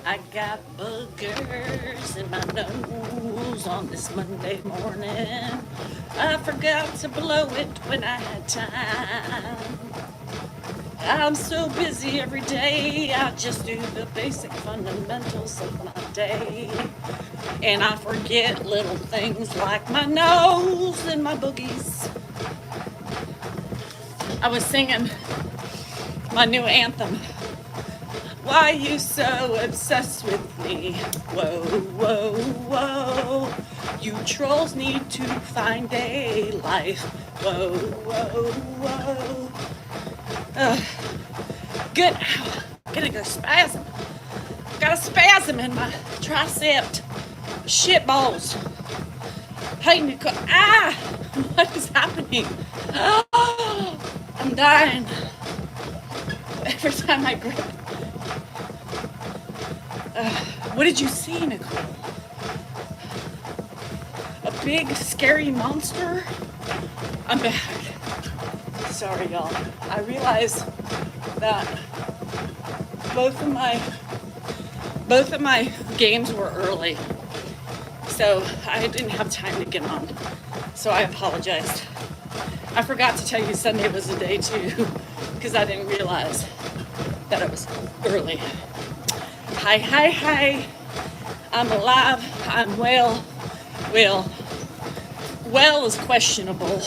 I got boogers in my nose on this Monday morning. I forgot to blow it when I had time. I'm so busy every day, I just do the basic fundamentals of my day. And I forget little things like my nose and my boogies. I was singing my new anthem. Why you so obsessed with me? Whoa, whoa, whoa. You trolls need to find a life. Whoa, whoa, whoa. Good. Ow. Gonna go spasm. Got a spasm in my tricep. Shit balls. Hey, Nicole. Ah! What is happening? Oh, I'm dying. Every time I grip. What did you see, Nicole? A big, scary monster? I'm back. Sorry, y'all. I realized that both of my games were early, so I didn't have time to get on. So I apologized. I forgot to tell you Sunday was the day too, because I didn't realize that it was early. Hi, hi, hi. I'm alive. I'm well. Well is questionable,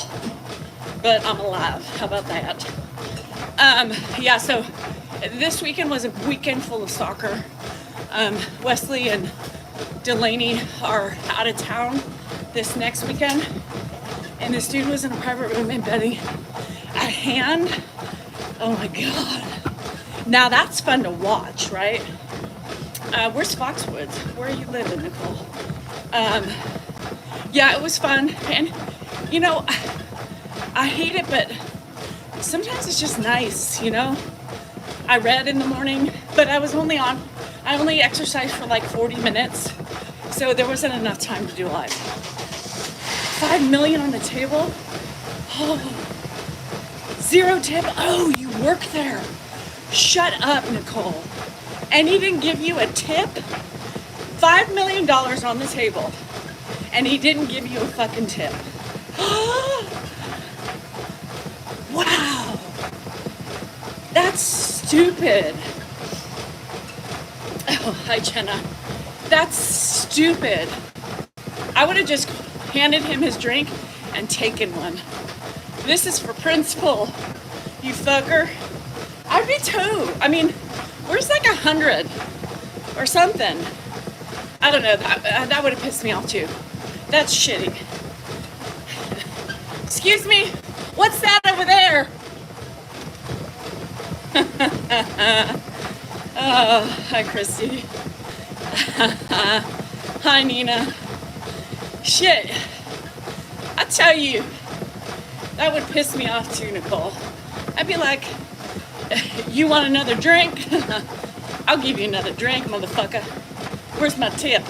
but I'm alive. How about that? Yeah, so this weekend was a weekend full of soccer. Wesley and Delaney are out of town this next weekend, and this dude was in a private room embedding a hand. Oh my God. Now that's fun to watch, right? Where's Foxwoods? Where are you living, Nicole? Yeah, it was fun. And, you know, I hate it, but sometimes it's just nice, you know? I read in the morning, but I only exercised for like 40 minutes. So there wasn't enough time to do live. 5 million on the table? Oh, 0 tip? Oh, you work there. Shut up, Nicole. And he didn't give you a tip? $5 million on the table. And he didn't give you a fucking tip. Wow. That's stupid. Oh, hi, Jenna. That's stupid. I would have just handed him his drink and taken one. This is for principal, you fucker. I'd be too. I mean, where's like 100 or something? I don't know. That would have pissed me off too. That's shitty. Excuse me. What's that over there? Oh, hi, Christy. Hi, Nina. Shit. I tell you, that would piss me off too, Nicole. I'd be like, you want another drink? I'll give you another drink, motherfucker. Where's my tip?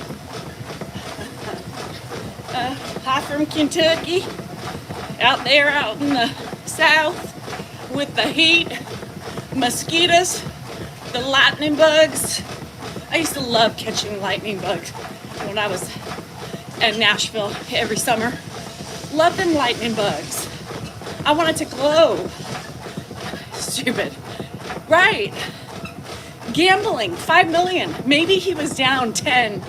Hi from Kentucky. Out there, out in the south, with the heat, mosquitoes, the lightning bugs. I used to love catching lightning bugs when I was in Nashville every summer. Love them lightning bugs. I wanted to glow. Stupid. Right. Gambling, 5 million. Maybe he was down 10,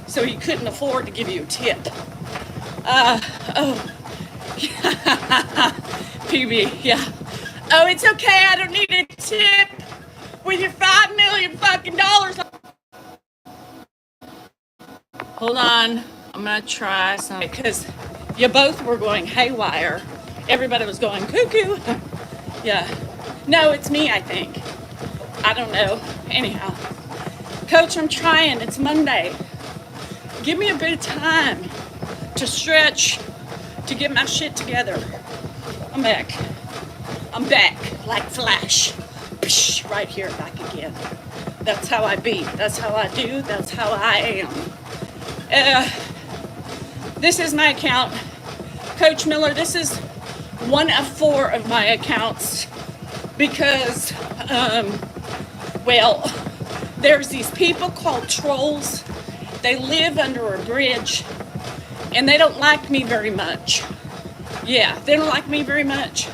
so he couldn't afford to give you a tip. Oh. PB, yeah. Oh, it's okay, I don't need a tip with your 5 million fucking dollars. Hold on, I'm gonna try something, because you both were going haywire. Everybody was going cuckoo. Yeah. No, it's me, I think. I don't know. Anyhow. Coach, I'm trying. It's Monday. Give me a bit of time to stretch, to get my shit together. I'm back. I'm back like Flash. Psh, right here, back again. That's how I be. That's how I do. That's how I am. This is my account. Coach Miller, this is one of 4 of my accounts because, well, There's these people called trolls. They live under a bridge, and they don't like me very much. Yeah, they don't like me very much.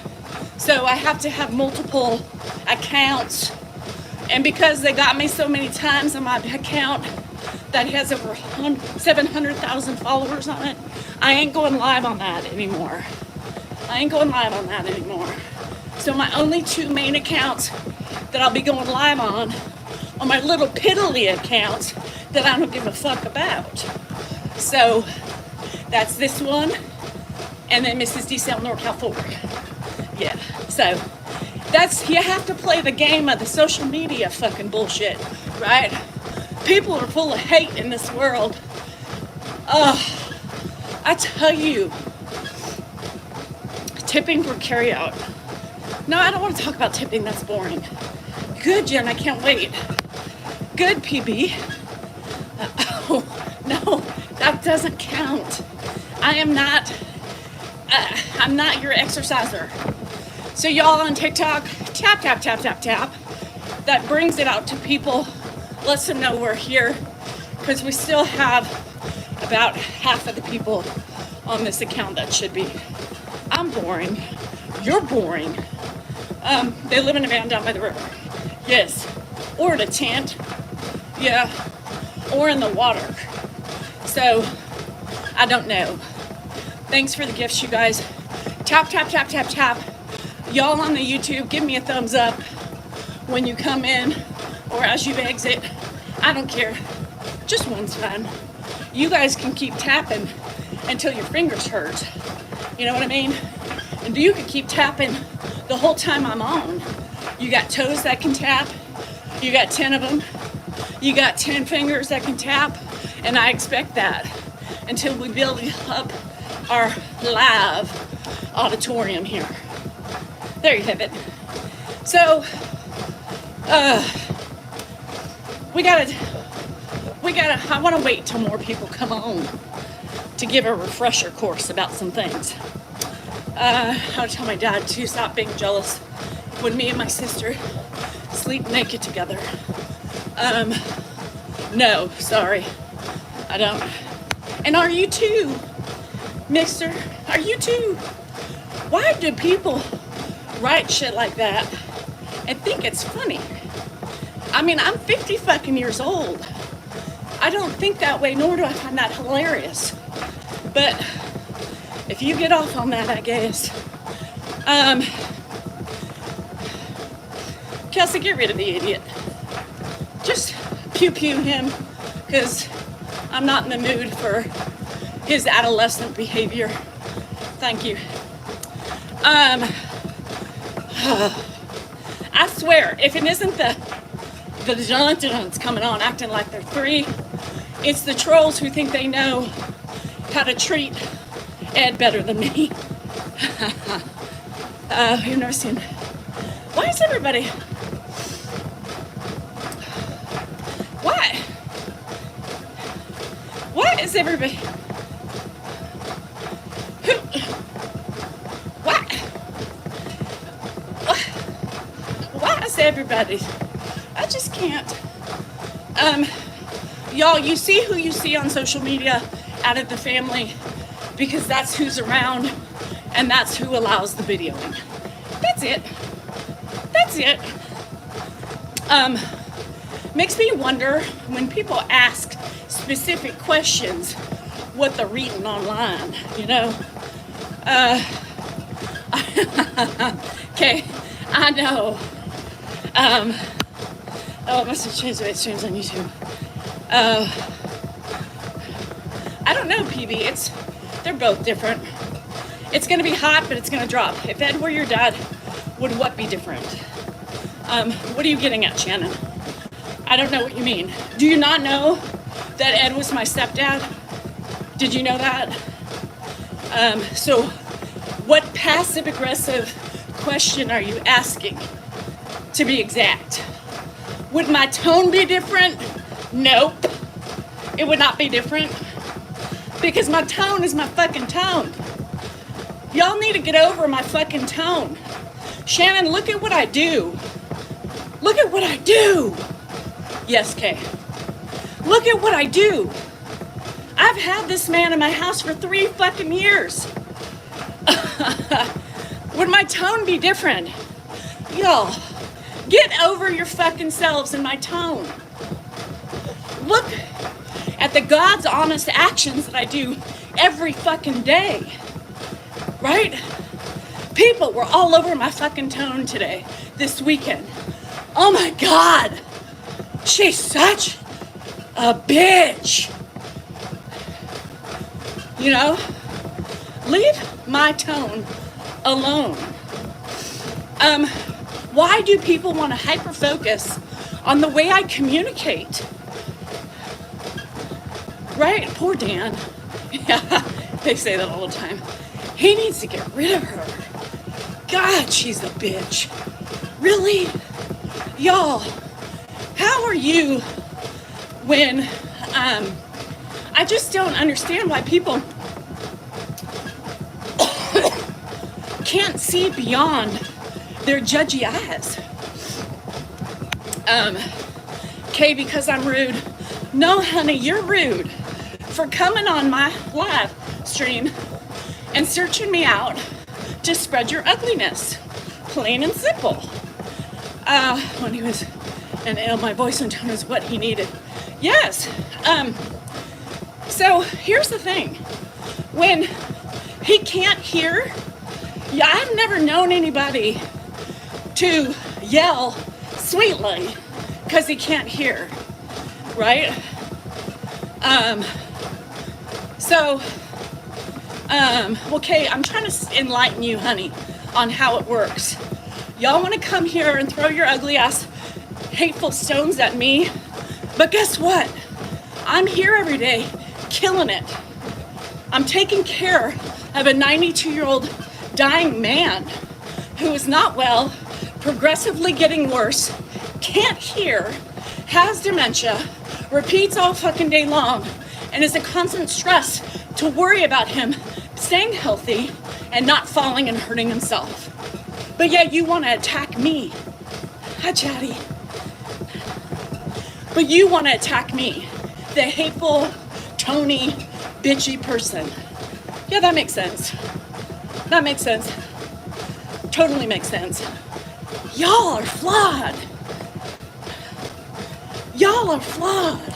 So I have to have multiple accounts. And because they got me so many times on my account that has over 700,000 followers on it, I ain't going live on that anymore. So my only two main accounts that I'll be going live on are my little piddly accounts that I don't give a fuck about. So that's this one, and then Mrs. DCL NorCal 4. Yeah, so that's, you have to play the game of the social media fucking bullshit, right? People are full of hate in this world. I tell you, tipping for carryout. No, I don't want to talk about tipping, that's boring. Good, Jen, I can't wait. Good, PB. Oh, no, that doesn't count. I'm not your exerciser. So y'all on TikTok, tap, tap, tap, tap, tap. That brings it out to people, lets them know we're here, because we still have about half of the people on this account that should be. I'm boring. You're boring. They live in a van down by the river. Yes. Or in a tent. Yeah. Or in the water. So, I don't know. Thanks for the gifts, you guys. Tap, tap, tap, tap, tap. Y'all on the YouTube, give me a thumbs up when you come in or as you exit. I don't care. Just one's fine. You guys can keep tapping until your fingers hurt. You know what I mean? And you can keep tapping the whole time I'm on. You got toes that can tap. You got 10 of them. You got 10 fingers that can tap. And I expect that until we build up our live auditorium here. There you have it. So, I want to wait till more people come on to give a refresher course about some things. I'll tell my dad to stop being jealous when me and my sister sleep naked together. No, sorry, I don't. And are you too, mister? Are you too? Why do people write shit like that and think it's funny? I mean, I'm 50 fucking years old. I don't think that way, nor do I find that hilarious. But if you get off on that, I guess. Kelsey, get rid of the idiot. Just pew-pew him, because I'm not in the mood for his adolescent behavior. Thank you. I swear, if it isn't the Johnsons coming on acting like they're 3, it's the trolls who think they know how to treat Ed better than me. You've never seen. Why is everybody? Why is everybody? Why is everybody? I just can't. Y'all, you see who you see on social media out of the family, because that's who's around and that's who allows the videoing. That's it. Makes me wonder when people ask specific questions what they're reading online, you know? Okay, I know. Oh, I must have changed the way it streams on YouTube. I don't know, PB. They're both different. It's gonna be hot, but it's gonna drop. If Ed were your dad, would what be different? What are you getting at, Shannon? I don't know what you mean. Do you not know that Ed was my stepdad? Did you know that? So what passive-aggressive question are you asking, to be exact? Would my tone be different? Nope. It would not be different. Because my tone is my fucking tone. Y'all need to get over my fucking tone. Shannon, look at what I do. Look at what I do. Yes, Kay. Look at what I do. I've had this man in my house for 3 fucking years. Would my tone be different? Y'all, get over your fucking selves in my tone. Look at the God's honest actions that I do every fucking day. Right? People were all over my fucking tone today, this weekend. Oh my God. She's such a bitch. You know? Leave my tone alone. Why do people want to hyper-focus on the way I communicate? Right? Poor Dan. Yeah, they say that all the time. He needs to get rid of her. God, she's a bitch. Really? Y'all, how are you when, I just don't understand why people can't see beyond their judgy eyes. Kay, because I'm rude. No, honey, you're rude for coming on my live stream and searching me out to spread your ugliness. Plain and simple. When he was, and my voice and tone is what he needed. Yes. So here's the thing. When he can't hear, yeah, I've never known anybody to yell sweetly because he can't hear, right? Okay, I'm trying to enlighten you, honey, on how it works. Y'all want to come here and throw your ugly ass hateful stones at me, but guess what? I'm here every day, killing it. I'm taking care of a 92-year-old dying man who is not well, progressively getting worse, can't hear, has dementia, repeats all fucking day long, and is a constant stress to worry about him staying healthy and not falling and hurting himself. But yet you want to attack me. Hi, Chatty. But you want to attack me, the hateful, Tony, bitchy person. Yeah, that makes sense. That makes sense. Totally makes sense. Y'all are flawed. Y'all are flawed.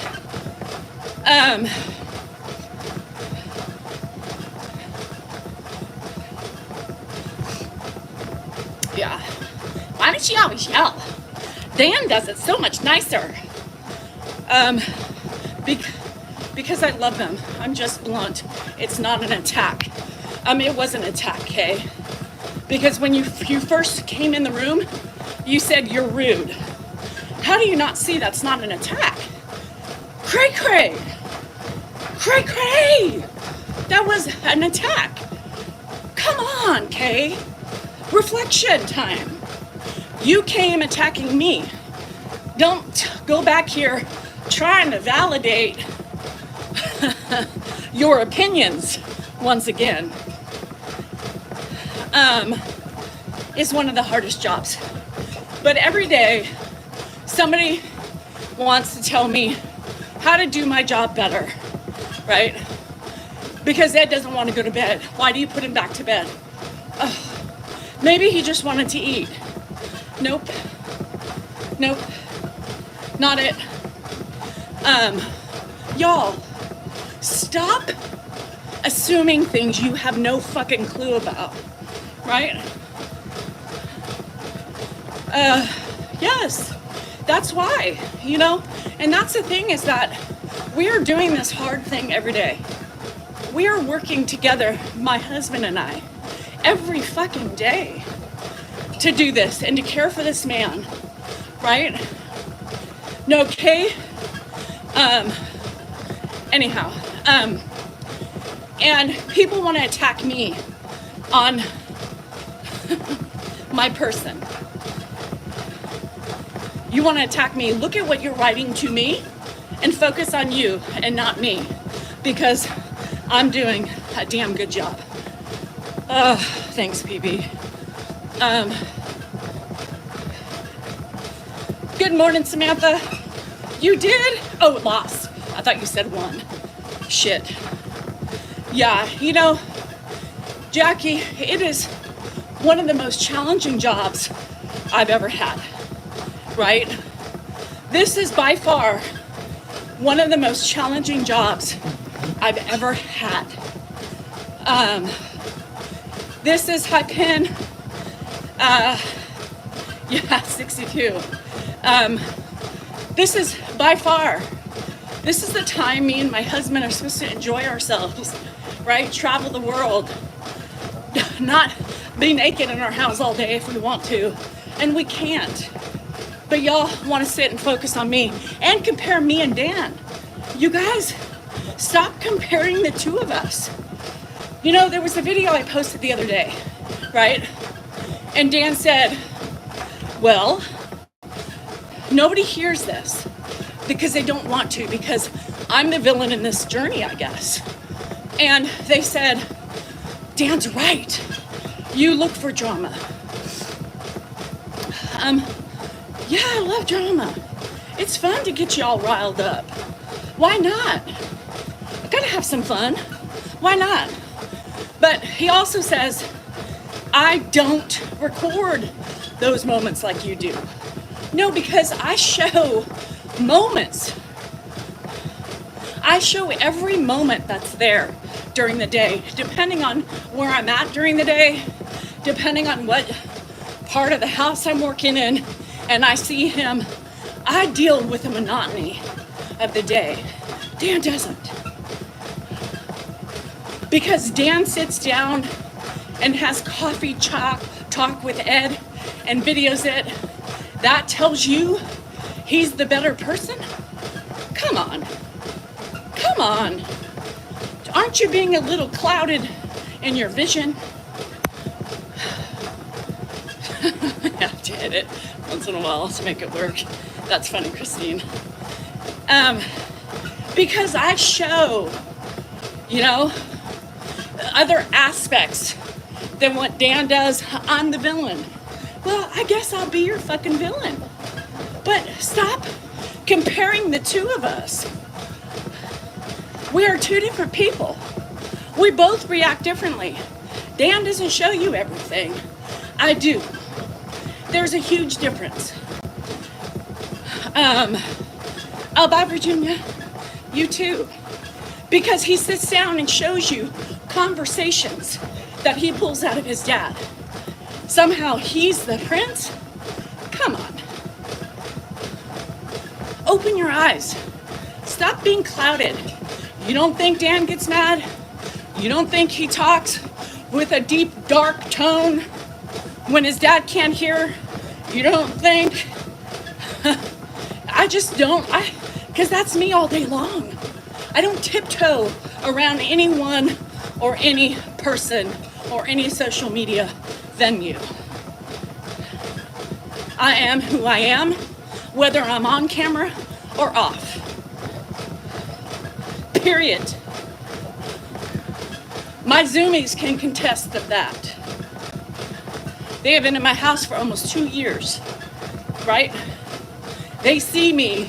Yeah. Why does she always yell? Dan does it so much nicer. Because I love him. I'm just blunt. It's not an attack. It was an attack, Kay. Because when you first came in the room, you said you're rude. How do you not see that's not an attack? Cray cray. Cray cray. That was an attack. Come on, Kay. Reflection time. You came attacking me. Don't go back here trying to validate your opinions once again. Is one of the hardest jobs. But every day, somebody wants to tell me how to do my job better, right? Because Ed doesn't want to go to bed. Why do you put him back to bed? Maybe he just wanted to eat. Nope. Nope. Not it. Y'all, stop assuming things you have no fucking clue about, right? Yes, that's why, you know? And that's the thing, is that we are doing this hard thing every day. We are working together, my husband and I, every fucking day to do this and to care for this man, right? No, Kay, anyhow, and people want to attack me on my person. You want to attack me, look at what you're writing to me and focus on you and not me, because I'm doing a damn good job. Thanks, PB. Good morning, Samantha. You did? Oh, lost. I thought you said won. Shit. Yeah, you know, Jackie, it is one of the most challenging jobs I've ever had, right? This is by far one of the most challenging jobs I've ever had. This is Haipen, yeah, 62. This is by far, this is the time me and my husband are supposed to enjoy ourselves, right? Travel the world, not be naked in our house all day if we want to, and we can't. But y'all want to sit and focus on me and compare me and Dan. You guys, stop comparing the two of us. You know, there was a video I posted the other day, right? And Dan said, well, nobody hears this because they don't want to, because I'm the villain in this journey, I guess. And they said, Dan's right. You look for drama. Yeah, I love drama. It's fun to get you all riled up. Why not? I gotta have some fun. Why not? But he also says, I don't record those moments like you do. No, because I show moments. I show every moment that's there during the day, depending on where I'm at during the day, depending on what part of the house I'm working in, and I see him. I deal with the monotony of the day. Dan doesn't. Because Dan sits down and has coffee talk with Ed and videos it. That tells you he's the better person? Come on. Come on. Aren't you being a little clouded in your vision? I have to hit it once in a while to make it work. That's funny, Christine. Because I show, you know, other aspects than what Dan does. I'm the villain. Well, I guess I'll be your fucking villain. But stop comparing the two of us. We are two different people. We both react differently. Dan doesn't show you everything. I do. There's a huge difference. Oh, bye, Virginia. You too. Because he sits down and shows you conversations that he pulls out of his dad. Somehow he's the prince? Come on. Open your eyes. Stop being clouded. You don't think Dan gets mad? You don't think he talks with a deep, dark tone when his dad can't hear? You don't think? I just don't. Because that's me all day long. I don't tiptoe around anyone or any person or any social media venue. I am who I am, whether I'm on camera or off. Period. My Zoomies can contest that. They have been in my house for almost 2 years, right? They see me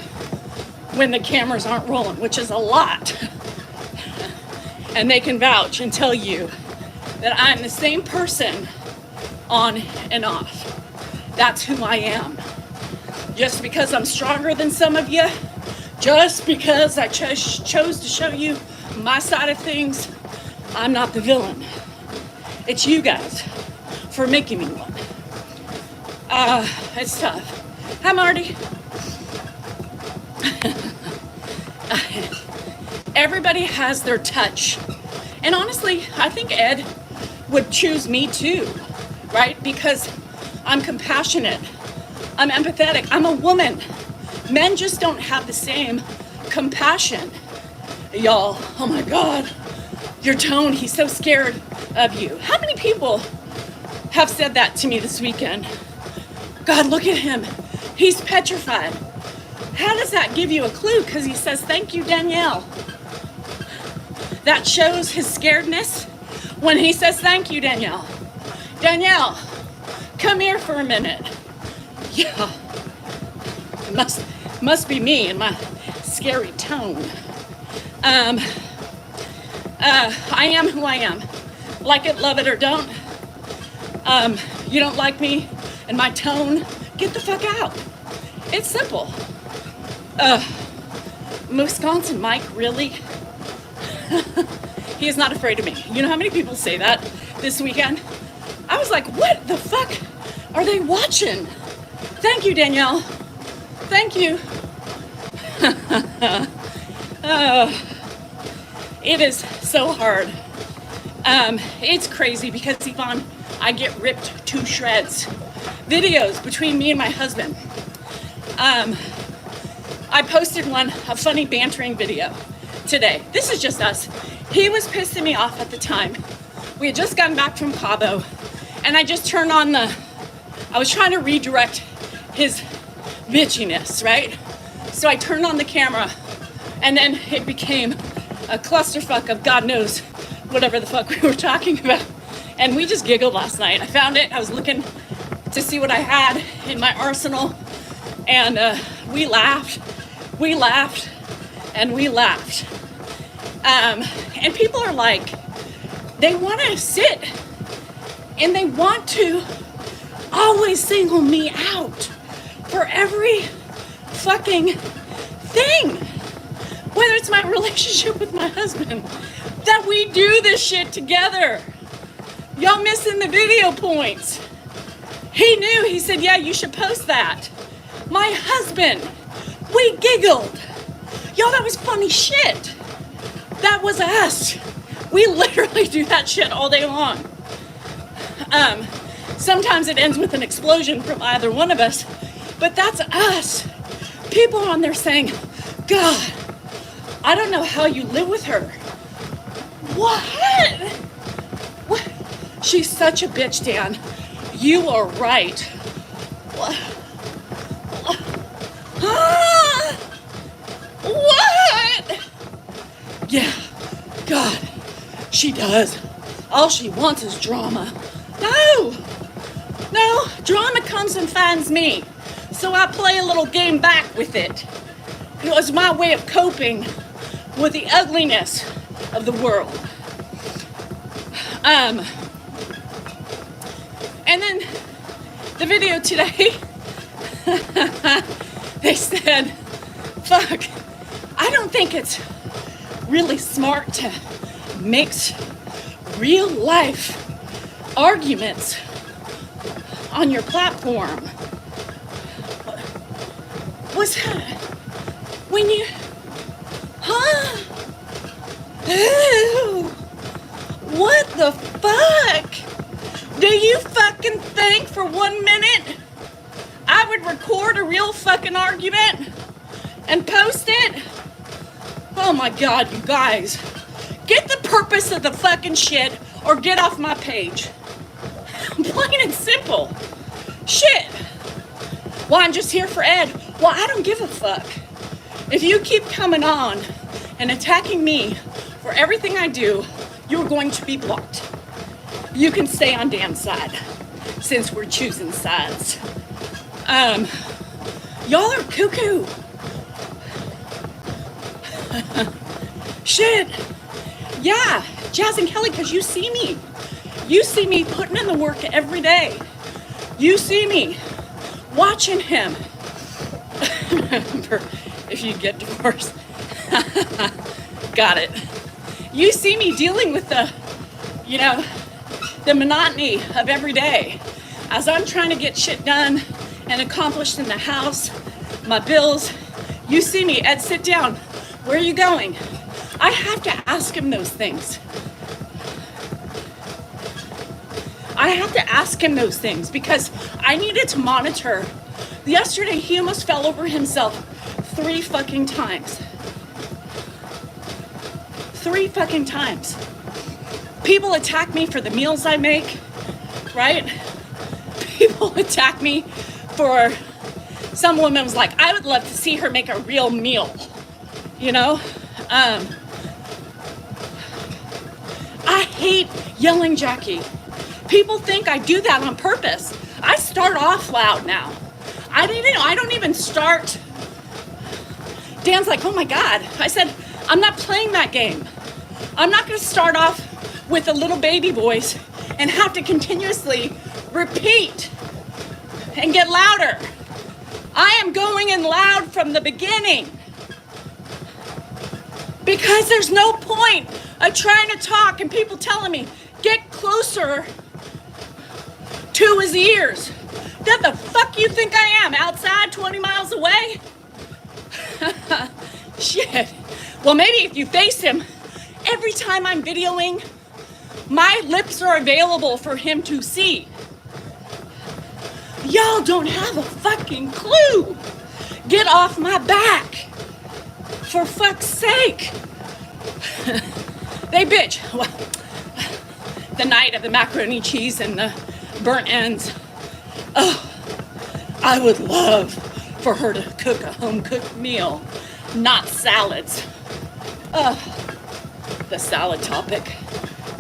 when the cameras aren't rolling, which is a lot. And they can vouch and tell you that I'm the same person on and off. That's who I am. Just because I'm stronger than some of you, just because I chose to show you my side of things, I'm not the villain. It's you guys for making me one. It's tough. Hi, Marty. Everybody has their touch. And honestly, I think Ed would choose me too, right? Because I'm compassionate. I'm empathetic. I'm a woman. Men just don't have the same compassion. Y'all, oh my God, your tone, he's so scared of you. How many people have said that to me this weekend? God, look at him. He's petrified. How does that give you a clue? Because he says, thank you, Danielle. That shows his scaredness when he says, thank you, Danielle. Danielle, come here for a minute. Yeah. Must be me and my scary tone. I am who I am. Like it, love it, or don't. You don't like me and my tone, get the fuck out. It's simple. Wisconsin Mike, really? He is not afraid of me. You know how many people say that this weekend? I was like, what the fuck are they watching? Thank you, Danielle. Thank you. It is so hard. It's crazy because, Yvonne, I get ripped to shreds. Videos between me and my husband. I posted a funny bantering video today. This is just us. He was pissing me off at the time. We had just gotten back from Cabo, and I just turned on I was trying to redirect his bitchiness, right? So I turned on the camera, and then it became a clusterfuck of God knows whatever the fuck we were talking about. And we just giggled last night. I found it. I was looking to see what I had in my arsenal, and we laughed, and we laughed. And people are like, they want to sit and they want to always single me out for every fucking thing. Whether it's my relationship with my husband, that we do this shit together. Y'all missing the video points. He knew, he said, yeah, you should post that. My husband, we giggled. Y'all, that was funny shit. That was us. We literally do that shit all day long. Sometimes it ends with an explosion from either one of us, but that's us. People on there saying, God, I don't know how you live with her. What? She's such a bitch, Dan. You are right. What? What? Yeah, God, she does. All she wants is drama. No, drama comes and finds me. So I play a little game back with it. It was my way of coping with the ugliness of the world. And then the video today, they said, fuck, I don't think it's really smart to mix real life arguments on your platform. What's that? When you, Ew. What the fuck? Do you fucking think for 1 minute I would record a real fucking argument and post it? Oh my God, you guys. Get the purpose of the fucking shit or get off my page. Plain and simple. Shit. Well, I'm just here for Ed. Well, I don't give a fuck. If you keep coming on and attacking me for everything I do, you're going to be blocked. You can stay on Dan's side since we're choosing sides. Y'all are cuckoo. Shit. Yeah, Jazz and Kelly, because you see me. You see me putting in the work every day. You see me watching him. If you get divorced. Got it. You see me dealing with the monotony of every day. As I'm trying to get shit done and accomplished in the house, my bills, you see me, Ed, sit down. Where are you going? I have to ask him those things. I have to ask him those things because I needed to monitor. Yesterday, he almost fell over himself 3 fucking times. 3 fucking times. People attack me for the meals I make, right? People attack me for, some woman was like, I would love to see her make a real meal, I hate yelling Jackie. People think I do that on purpose. I start off loud now. I don't even start Dan's like, oh my God. I said, I'm not playing that game. I'm not gonna start off with a little baby voice and have to continuously repeat and get louder. I am going in loud from the beginning because there's no point of trying to talk and people telling me, get closer to his ears. What the fuck you think I am, outside 20 miles away? Shit. Well, maybe if you face him, every time I'm videoing, my lips are available for him to see. Y'all don't have a fucking clue. Get off my back. For fuck's sake. They bitch. Well, the night of the macaroni cheese and the burnt ends. Oh, I would love for her to cook a home-cooked meal, not salads. Oh, the salad topic.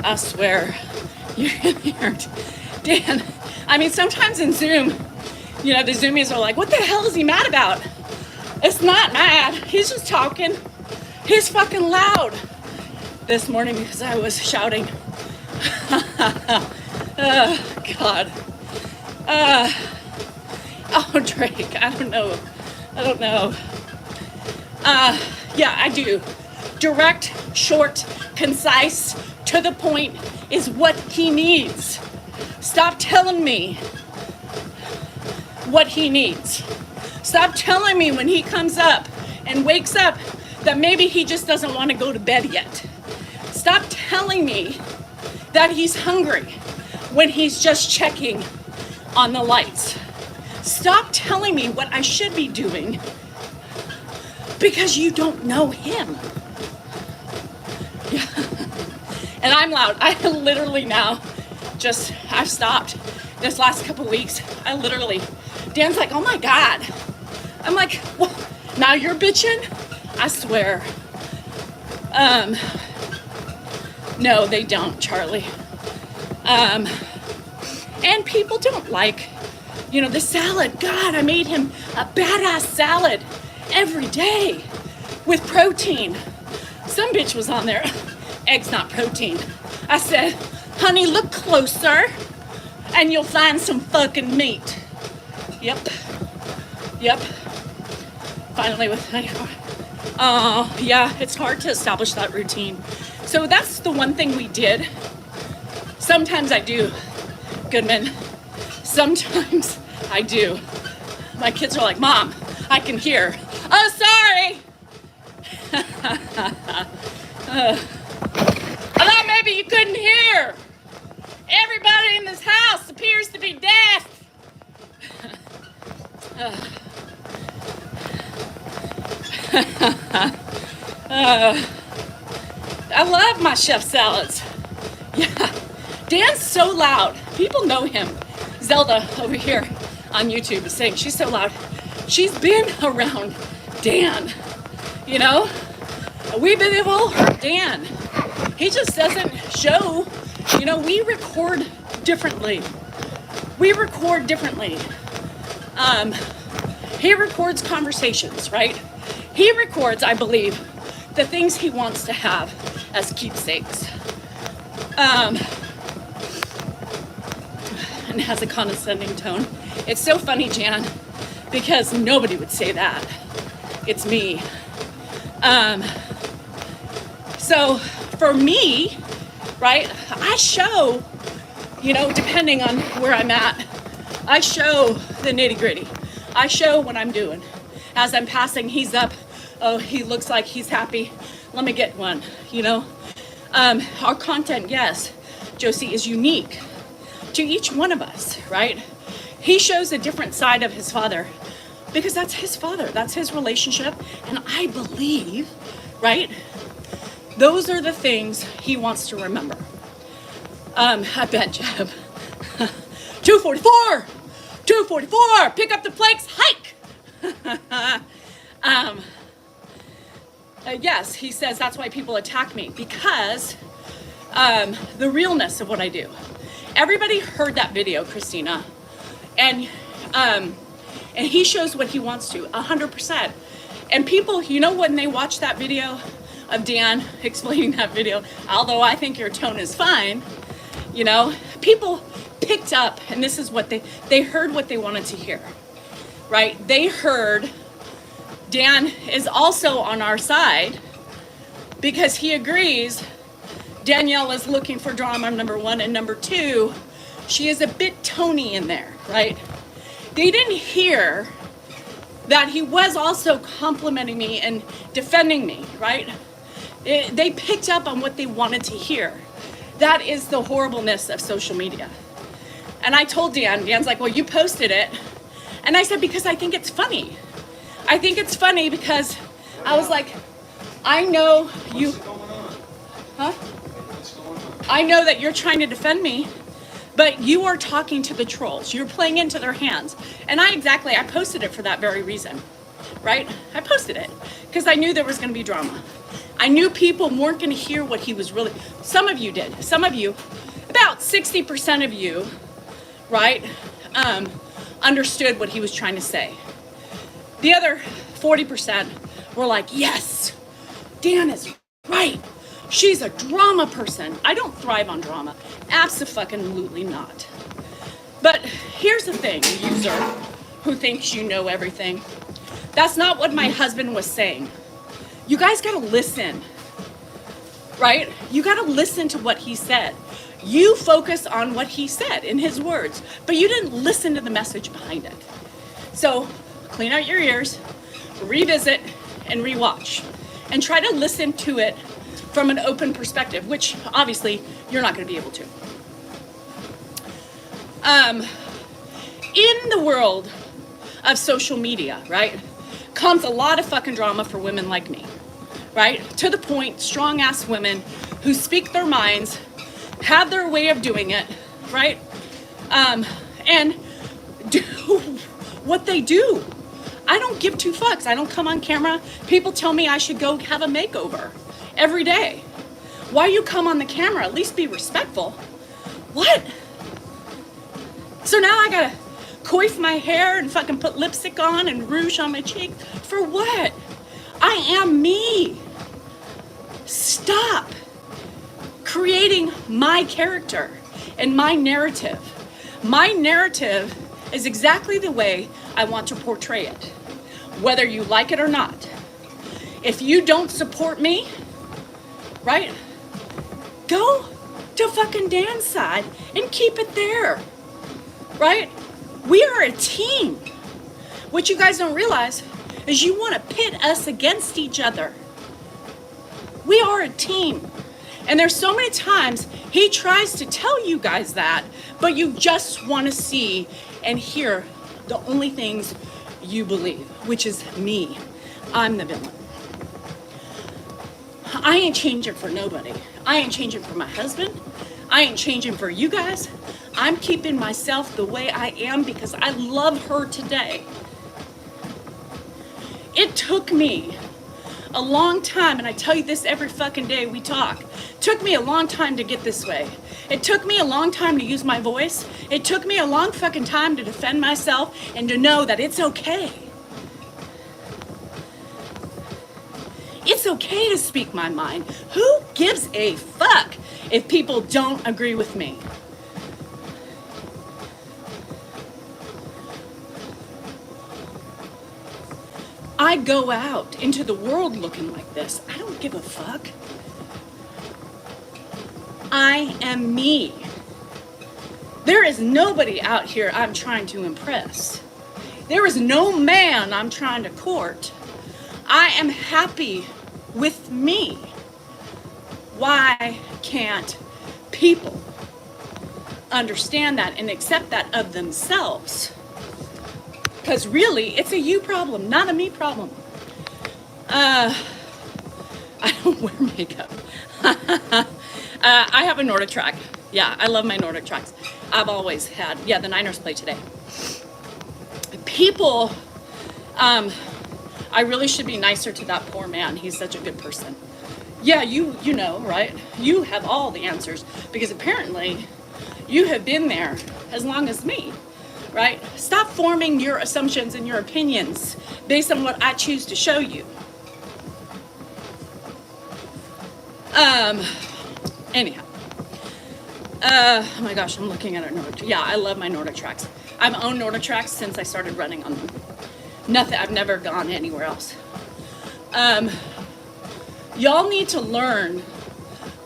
I swear, you're gonna hear Dan. I mean, sometimes in Zoom, you know, the Zoomies are like, what the hell is he mad about? It's not mad. He's just talking. He's fucking loud. This morning because I was shouting. Oh, God. Oh, Drake, I don't know. Yeah, I do. Direct, short, concise, to the point is what he needs. Stop telling me what he needs. Stop telling me when he comes up and wakes up that maybe he just doesn't want to go to bed yet. Stop telling me that he's hungry when he's just checking on the lights. Stop telling me what I should be doing because you don't know him. Yeah. And I'm loud. I literally now I've stopped this last couple weeks. Dan's like, oh my God. I'm like, well, now you're bitching? I swear. No, they don't, Charlie. And people don't like, you know, the salad. God, I made him a badass salad every day with protein. Some bitch was on there. Eggs, not protein. I said, honey, look closer and you'll find some fucking meat. Yep. Finally oh, yeah, it's hard to establish that routine. So that's the one thing we did. Sometimes I do, Goodman. Sometimes I do. My kids are like, Mom, I can hear. Oh, sorry. I thought maybe you couldn't hear. Everybody in this house appears to be deaf. I love my chef salads. Yeah. Dan's so loud. People know him. Zelda over here on YouTube is saying she's so loud. She's been around Dan, you know? We've been able Dan. He just doesn't show, you know, we record differently. He records conversations, right? He records, I believe, the things he wants to have as keepsakes. And has a condescending tone. It's so funny, Jan, because nobody would say that. It's me. So for me, right, I show, you know, depending on where I'm at, I show the nitty gritty. I show what I'm doing. As I'm passing, he's up. Oh, he looks like he's happy. Let me get one, you know. Our content, yes, Josie, is unique to each one of us, right? He shows a different side of his father because that's his father. That's his relationship. And I believe, right, those are the things he wants to remember. I bet, Jeb. 244, pick up the planks, hike. Yes, he says that's why people attack me, because the realness of what I do. Everybody heard that video, Christina, and he shows what he wants to, 100%. And people, you know, when they watch that video of Dan explaining that video, although I think your tone is fine, you know, people picked up, and this is what they heard what they wanted to hear, right? They heard Dan is also on our side because he agrees Danielle is looking for drama, number one, and number two, she is a bit Tony in there, right? They didn't hear that he was also complimenting me and defending me, right? They picked up on what they wanted to hear. That is the horribleness of social media. And I told Dan's like, well, you posted it. And I said, because I think it's funny. I think it's funny because I was like, I know you, huh? I know that you're trying to defend me, but you are talking to the trolls. You're playing into their hands. And I posted it for that very reason, right? I posted it because I knew there was going to be drama. I knew people weren't going to hear what he was really, some of you did. Some of you, about 60% of you, right, understood what he was trying to say. The other 40% were like, yes, Dan is right. She's a drama person. I don't thrive on drama. Abso-fucking-lutely not. But here's the thing, user who thinks you know everything. That's not what my husband was saying. You guys gotta listen, right? You gotta listen to what he said. You focus on what he said in his words, but you didn't listen to the message behind it. So clean out your ears, revisit, and rewatch. And try to listen to it from an open perspective, which obviously you're not going to be able to. In the world of social media, right, comes a lot of fucking drama for women like me, right? To the point, strong-ass women who speak their minds, have their way of doing it, right? And do what they do. I don't give two fucks. I don't come on camera. People tell me I should go have a makeover every day. Why you come on the camera? At least be respectful. What? So now I gotta coif my hair and fucking put lipstick on and rouge on my cheek? For what? I am me. Stop creating my character and my narrative. My narrative is exactly the way I want to portray it, whether you like it or not. If you don't support me, right, go to fucking Dan's side and keep it there, right? We are a team. What you guys don't realize is you want to pit us against each other. We are a team. And there's so many times he tries to tell you guys that, but you just want to see and hear the only things you believe, which is me. I'm the villain. I ain't changing for nobody. I ain't changing for my husband. I ain't changing for you guys. I'm keeping myself the way I am because I love her today. It took me a long time, and I tell you this every fucking day we talk. It took me a long time to get this way. It took me a long time to use my voice. It took me a long fucking time to defend myself and to know that it's okay. It's okay to speak my mind. Who gives a fuck if people don't agree with me? I go out into the world looking like this. I don't give a fuck. I am me. There is nobody out here I'm trying to impress. There is no man I'm trying to court. I am happy with me. Why can't people understand that and accept that of themselves? Because really, it's a you problem, not a me problem. I don't wear makeup. I have a Nordic track. Yeah, I love my Nordic tracks. I've always had. Yeah, the Niners play today. People, I really should be nicer to that poor man. He's such a good person. Yeah, you know, right? You have all the answers because apparently you have been there as long as me. right? Stop forming your assumptions and your opinions based on what I choose to show you. Anyhow. Oh my gosh, I'm looking at our Nordic. Yeah, I love my Nordic tracks. I've owned Nordic tracks since I started running on them. Nothing, I've never gone anywhere else. Y'all need to learn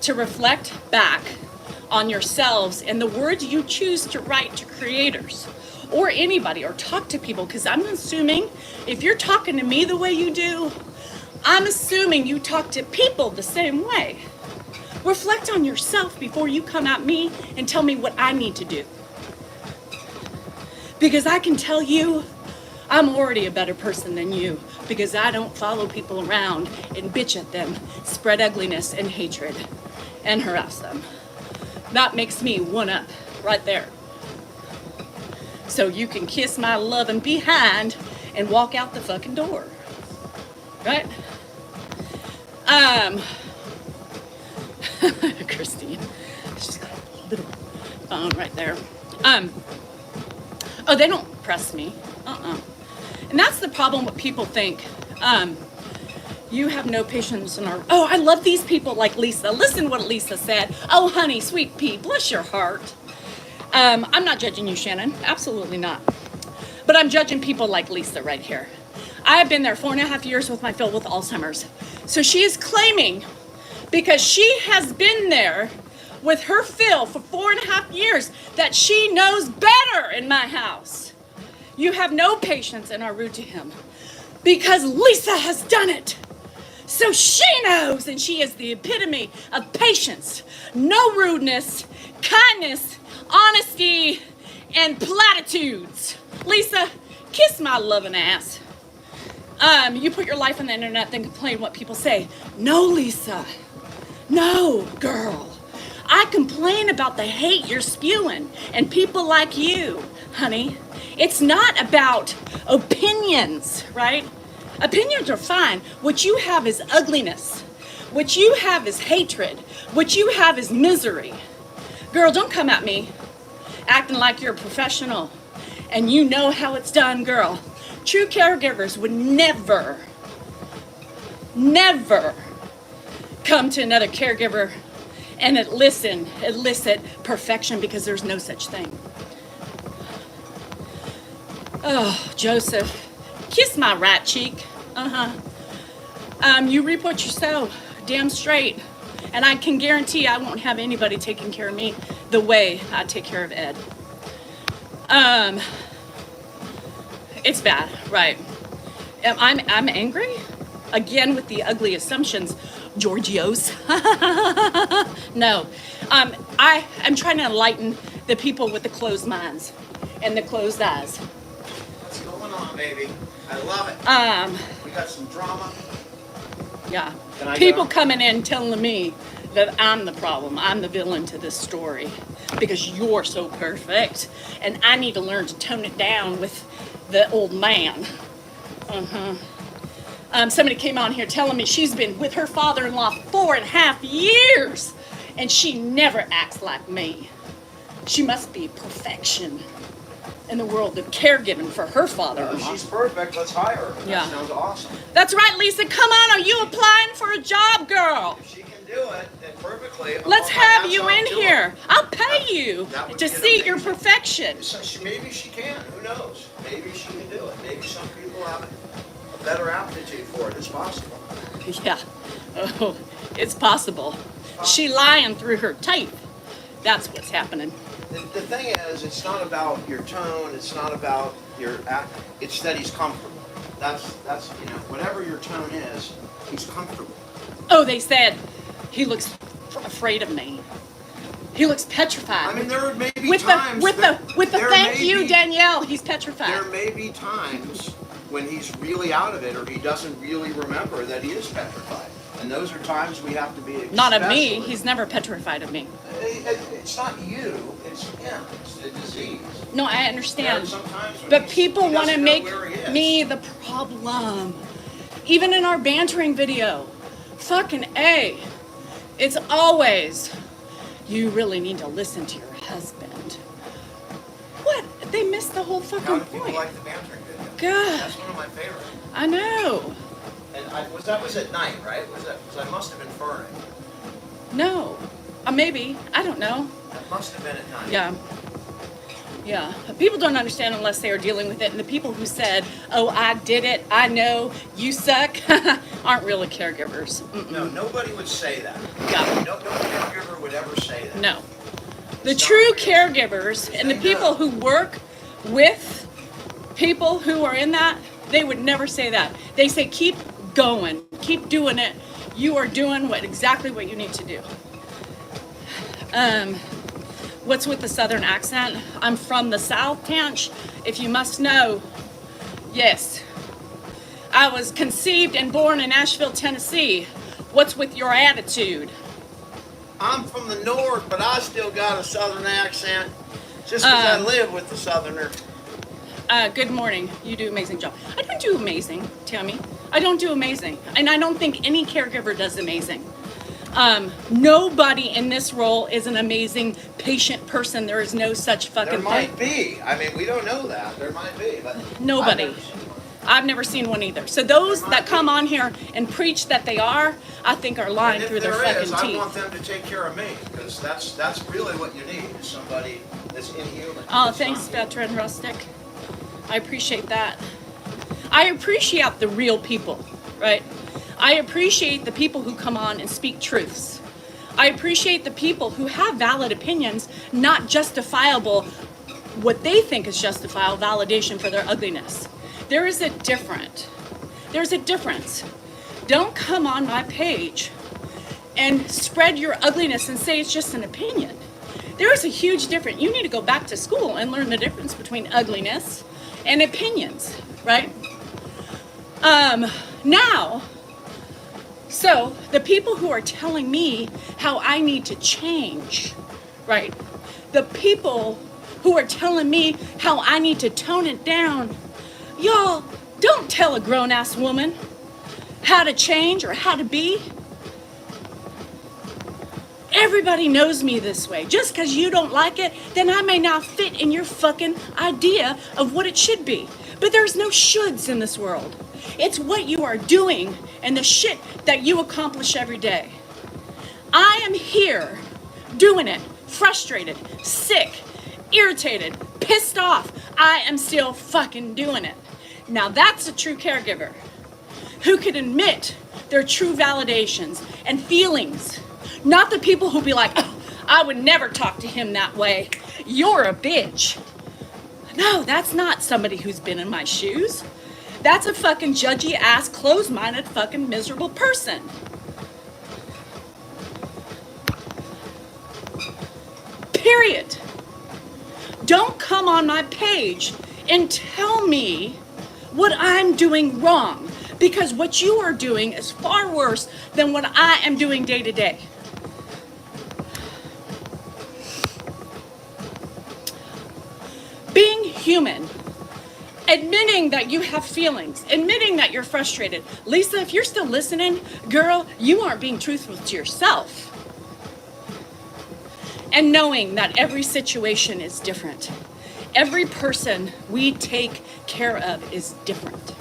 to reflect back on yourselves and the words you choose to write to creators or anybody or talk to people, because I'm assuming if you're talking to me the way you do, I'm assuming you talk to people the same way. Reflect on yourself before you come at me and tell me what I need to do. Because I can tell you, I'm already a better person than you, because I don't follow people around and bitch at them, spread ugliness and hatred, and harass them. That makes me one up right there. So you can kiss my loving behind and walk out the fucking door. Right? Christine, she's got a little phone right there. Oh, they don't press me. And that's the problem. What people think. You have no patience in our. Oh, I love these people like Lisa. Listen what Lisa said. Oh, honey, sweet pea, bless your heart. I'm not judging you, Shannon. Absolutely not. But I'm judging people like Lisa right here. I have been there 4.5 years with my Phil with Alzheimer's. So she is claiming, because she has been there with her Phil for 4.5 years, that she knows better in my house. You have no patience and are rude to him because Lisa has done it. So she knows, and she is the epitome of patience, no rudeness, kindness, honesty, and platitudes. Lisa, kiss my loving ass. You put your life on the internet, then complain what people say. No, Lisa. No, girl. I complain about the hate you're spewing and people like you, honey. It's not about opinions, right? Opinions are fine. What you have is ugliness. What you have is hatred. What you have is misery. Girl, don't come at me acting like you're a professional and you know how it's done, girl. True caregivers would never come to another caregiver and elicit perfection, because there's no such thing. Oh, Joseph, kiss my right cheek. You reap what you sow, damn straight. And I can guarantee I won't have anybody taking care of me the way I take care of Ed. It's bad, right? I'm angry again with the ugly assumptions, Giorgio's. No, I'm trying to enlighten the people with the closed minds and the closed eyes. What's going on, baby? I love it. We got some drama. Yeah, people coming in telling me that I'm the problem, I'm the villain to this story because you're so perfect, and I need to learn to tone it down with the old man. Somebody came on here telling me she's been with her father-in-law 4.5 years and she never acts like me. She must be perfection in the world of caregiving for her father-in-law. She's perfect. Let's hire her. Yeah. That sounds awesome. That's right, Lisa. Come on. Are you applying for a job, girl? If she can do it, then perfectly. Let's have you in here. I'll pay you to see your perfection. Maybe she can. Who knows? Maybe she can do it. Maybe some people have a better aptitude for it. It's possible. Yeah. Oh, it's possible. She lying through her tape. That's what's happening. The thing is, it's not about your tone. It's not about your act. It's that he's comfortable. That's whatever your tone is, he's comfortable. Oh, they said he looks afraid of me. He looks petrified. I mean, there may be with times the thank you, Danielle. He's petrified. There may be times when he's really out of it, or he doesn't really remember that he is petrified. And those are times we have to be. Not of me. He's never petrified of me. It's not you. It's him. It's the disease. No, I understand. But people want to make me the problem. Even in our bantering video. Fucking A. It's always, you really need to listen to your husband. What? They missed the whole fucking How do point. people like the bantering video? God, That's one of my favorites. I know. And that was at night, right? Because I must have been furring. No. Maybe. I don't know. That must have been at night. Yeah. Yeah. People don't understand unless they are dealing with it. And the people who said, oh, I did it, I know, you suck, aren't really caregivers. Mm-mm. No, nobody would say that. Yeah. No caregiver would ever say that. No. The It's true not real. caregivers and the people who work with people who are in that, they would never say that. They say, keep going, keep doing it. You are doing exactly what you need to do. What's with the southern accent? I'm from the South, Tanch, if you must know. Yes. I was conceived and born in Nashville, Tennessee. What's with your attitude? I'm from the north, but I still got a southern accent. Just because I live with the southerner. Good morning. You do an amazing job. I don't do amazing, Tammy. I don't do amazing. And I don't think any caregiver does amazing. Nobody in this role is an amazing patient person. There is no such fucking There might thing. be. I mean, we don't know that. There might be, but Nobody. I've never seen one either. So those that come on here and preach that they are, I think are lying through their fucking I teeth. want them to take care of me, because that's really what you need, is somebody that's inhuman. Oh, that's thanks, not veteran Rustic. I appreciate that. I appreciate the real people, right? I appreciate the people who come on and speak truths. I appreciate the people who have valid opinions, not justifiable, what they think is justifiable validation for their ugliness. There's a difference. Don't come on my page and spread your ugliness and say it's just an opinion. There is a huge difference. You need to go back to school and learn the difference between ugliness and opinions, right? Now, so the people who are telling me how I need to change, right? The people who are telling me how I need to tone it down, y'all, don't tell a grown-ass woman how to change or how to be. Everybody knows me this way. Just because you don't like it, then I may not fit in your fucking idea of what it should be. But there's no shoulds in this world. It's what you are doing and the shit that you accomplish every day. I am here doing it, frustrated, sick, irritated, pissed off. I am still fucking doing it. Now that's a true caregiver who can admit their true validations and feelings. Not the people who be like, oh, I would never talk to him that way. You're a bitch. No, that's not somebody who's been in my shoes. That's a fucking judgy ass, closed-minded, fucking miserable person. Period. Don't come on my page and tell me what I'm doing wrong, because what you are doing is far worse than what I am doing day to day. Being human, admitting that you have feelings, admitting that you're frustrated. Lisa, if you're still listening, girl, you aren't being truthful to yourself. And knowing that every situation is different. Every person we take care of is different.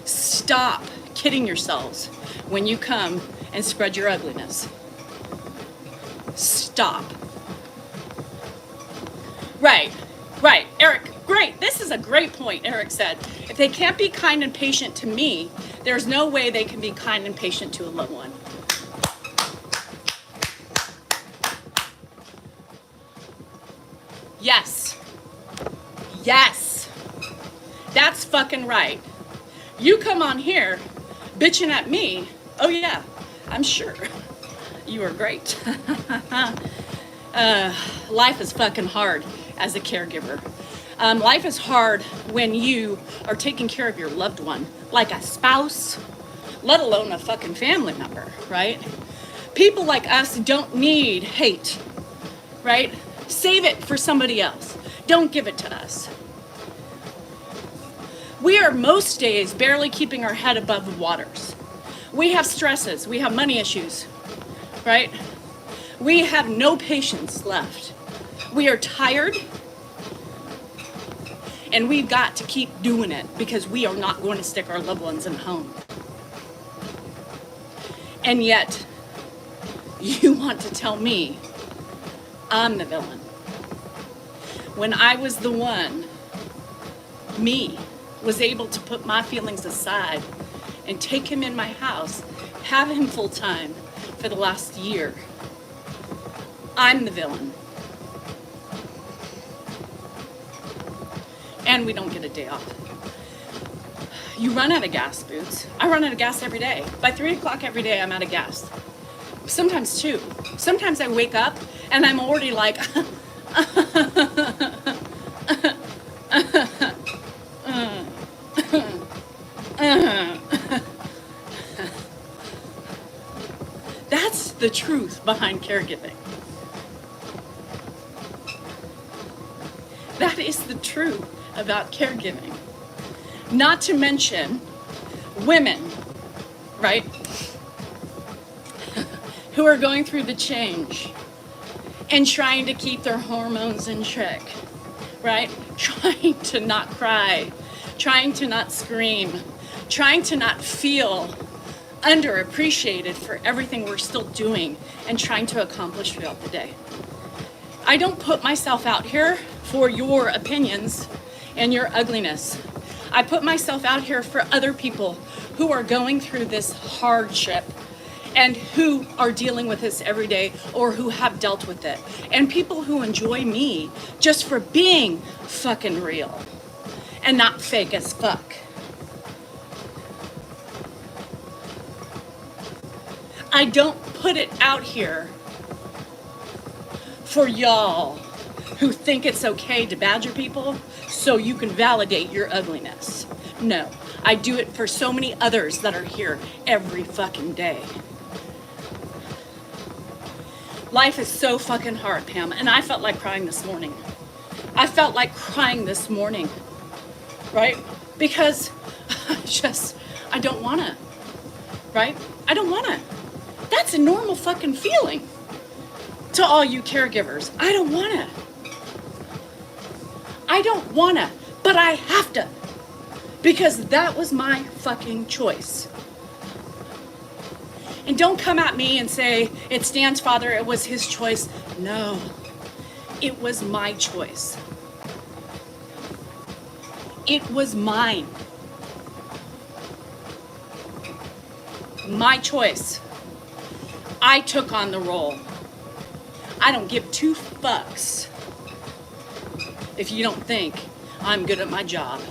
Stop kidding yourselves when you come and spread your ugliness. Stop. Right. Eric, great. This is a great point, Eric said. If they can't be kind and patient to me, there's no way they can be kind and patient to a loved one. Yes. That's fucking right. You come on here bitching at me. Oh yeah, I'm sure. You are great. Life is fucking hard as a caregiver. Life is hard when you are taking care of your loved one, like a spouse, let alone a fucking family member, right? People like us don't need hate, right? Save it for somebody else. Don't give it to us. We are most days barely keeping our head above the waters. We have stresses, we have money issues, right? We have no patience left. We are tired, and we've got to keep doing it because we are not going to stick our loved ones in home. And yet, you want to tell me I'm the villain. When I was the one, was able to put my feelings aside and take him in my house, have him full time for the last year. I'm the villain. And we don't get a day off. You run out of gas, Boots. I run out of gas every day. By 3 o'clock every day, I'm out of gas. Sometimes 2. Sometimes I wake up and I'm already like, That's the truth behind caregiving. That is the truth about caregiving. Not to mention women, right? Who are going through the change and trying to keep their hormones in check, right? Trying to not cry, trying to not scream, trying to not feel underappreciated for everything we're still doing and trying to accomplish throughout the day. I don't put myself out here for your opinions and your ugliness. I put myself out here for other people who are going through this hardship and who are dealing with this every day or who have dealt with it. And people who enjoy me just for being fucking real and not fake as fuck. I don't put it out here for y'all who think it's okay to badger people so you can validate your ugliness. No, I do it for so many others that are here every fucking day. Life is so fucking hard, Pam, and I felt like crying this morning. I felt like crying this morning, right? Because I don't wanna, right? I don't wanna. That's a normal fucking feeling to all you caregivers. I don't wanna, but I have to, because that was my fucking choice. And don't come at me and say, it's Dan's father, it was his choice. No, it was my choice. It was mine. My choice. I took on the role. I don't give 2 fucks if you don't think I'm good at my job.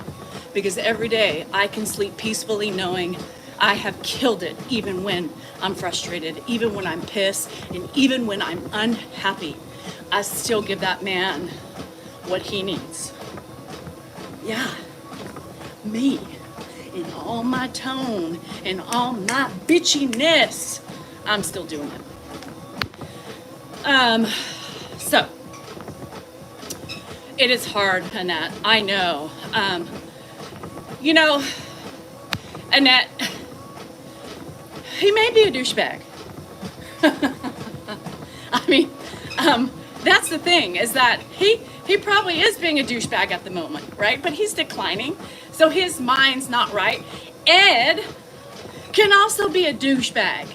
Because every day I can sleep peacefully knowing I have killed it, even when I'm frustrated, even when I'm pissed, and even when I'm unhappy. I still give that man what he needs. Yeah, me, in all my tone and all my bitchiness, I'm still doing it. So, it is hard, Annette, I know. You know, Annette, he may be a douchebag. I mean, that's the thing, is that he probably is being a douchebag at the moment, right? But he's declining, so his mind's not right. Ed can also be a douchebag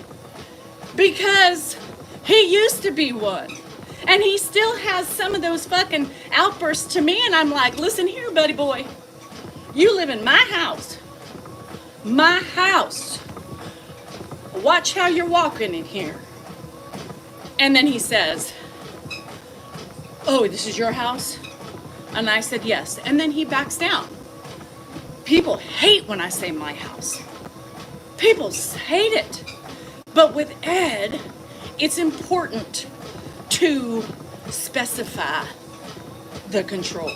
because he used to be one. And he still has some of those fucking outbursts to me, and I'm like, listen here, buddy boy. You live in my house. My house. Watch how you're walking in here. And then he says, oh, this is your house? And I said, yes. And then he backs down. People hate when I say my house. People hate it. But with Ed, it's important to specify the control.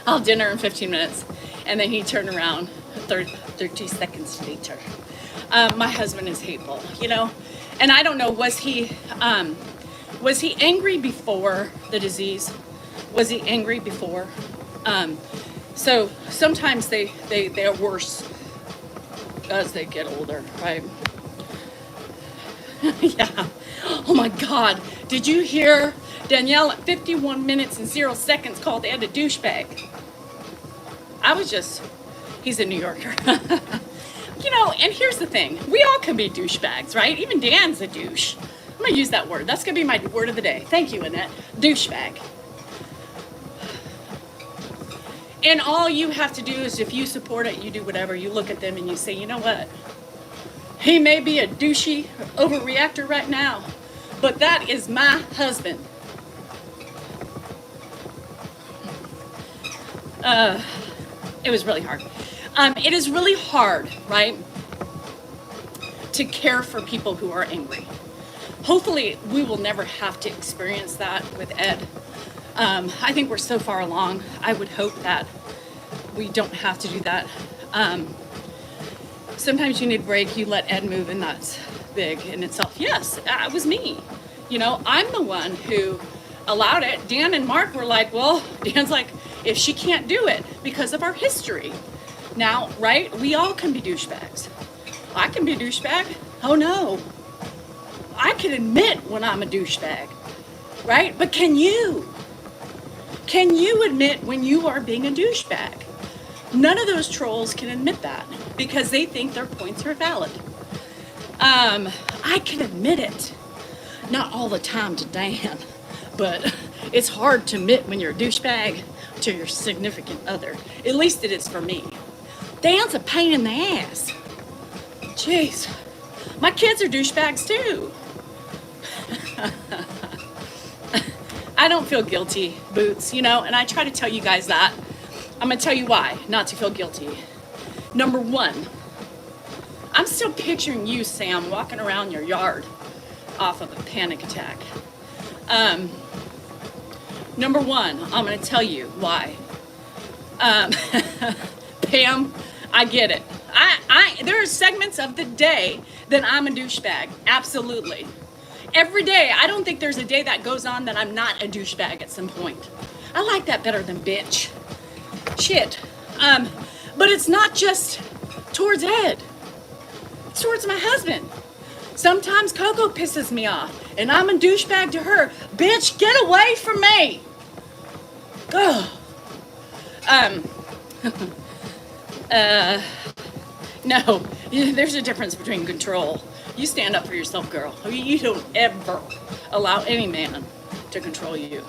I'll have dinner in 15 minutes. And then he turned around 30 seconds later. My husband is hateful, you know? And I don't know, was he angry before the disease? Was he angry before? So sometimes they're worse as they get older, right? Yeah. Oh my God. Did you hear Danielle at 51 minutes and 0 seconds called Ed a douchebag? He's a New Yorker. And here's the thing. We all can be douchebags, right? Even Dan's a douche. I'm going to use that word. That's going to be my word of the day. Thank you, Annette. Douchebag. And all you have to do is, if you support it, you do whatever. You look at them and you say, you know what? He may be a douchey overreactor right now, but that is my husband. It was really hard. It is really hard, right, to care for people who are angry. Hopefully, we will never have to experience that with Ed. I think we're so far along. I would hope that we don't have to do that. Sometimes you need a break. You let Ed move, and that's big in itself. Yes, it was me. I'm the one who allowed it. Dan and Mark were like, well, Dan's like, if she can't do it because of our history. Now, right, we all can be douchebags. I can be a douchebag. Oh no. I can admit when I'm a douchebag, right? But can you? Can you admit when you are being a douchebag? None of those trolls can admit that because they think their points are valid. I can admit it. Not all the time to Dan, but it's hard to admit when you're a douchebag to your significant other. At least it is for me. Dan's a pain in the ass. Jeez. My kids are douchebags too. I don't feel guilty, Boots, and I try to tell you guys that. I'm going to tell you why not to feel guilty. Number one, I'm still picturing you, Sam, walking around your yard off of a panic attack. Number one, I'm going to tell you why. Pam, I get it. There are segments of the day that I'm a douchebag. Absolutely. Every day. I don't think there's a day that goes on that I'm not a douchebag at some point. I like that better than bitch. Shit. But it's not just towards Ed. It's towards my husband. Sometimes Coco pisses me off, and I'm a douchebag to her. Bitch, get away from me. Ugh. No, there's a difference between control. You stand up for yourself, girl. You don't ever allow any man to control you.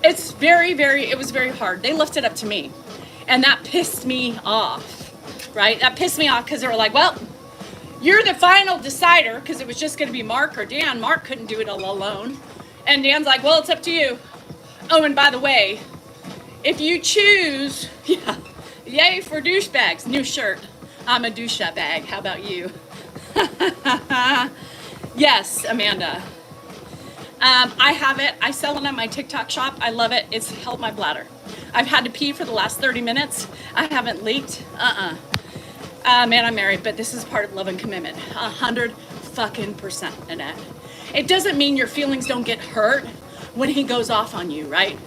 It was very hard. They left it up to me. And that pissed me off, right? That pissed me off because they were like, well, you're the final decider, because it was just going to be Mark or Dan. Mark couldn't do it all alone. And Dan's like, well, it's up to you. Oh, and by the way, if you choose, yay for douchebags. New shirt. I'm a douchebag. How about you? Yes, Amanda. I have it. I sell it on my TikTok shop. I love it. It's helped my bladder. I've had to pee for the last 30 minutes. I haven't leaked. Man, I'm married, but this is part of love and commitment. 100% Annette. It doesn't mean your feelings don't get hurt when he goes off on you, right?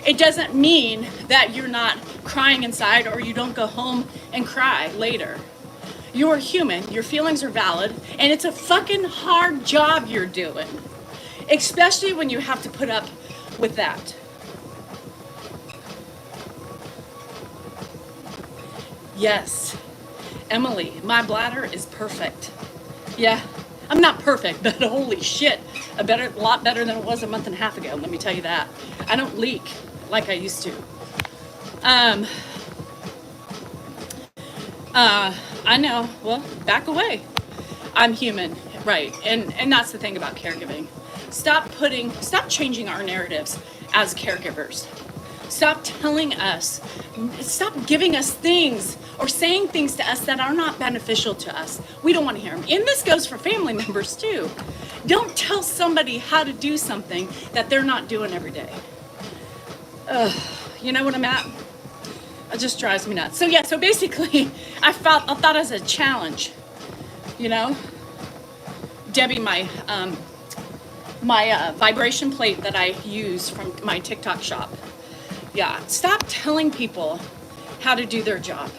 It doesn't mean that you're not crying inside or you don't go home and cry later. You're human, your feelings are valid, and it's a fucking hard job you're doing. Especially when you have to put up with that. Yes, Emily, my bladder is perfect. Yeah, I'm not perfect, but holy shit, a lot better than it was a month and a half ago, let me tell you that. I don't leak like I used to. I know, well, back away. I'm human, right, and that's the thing about caregiving. Stop changing our narratives as caregivers. Stop giving us things or saying things to us that are not beneficial to us. We don't want to hear them. And this goes for family members too. Don't tell somebody how to do something that they're not doing every day. You know what I'm at? It just drives me nuts. So basically, I thought as a challenge, Debbie, my vibration plate that I use from my TikTok shop. Yeah, stop telling people how to do their job.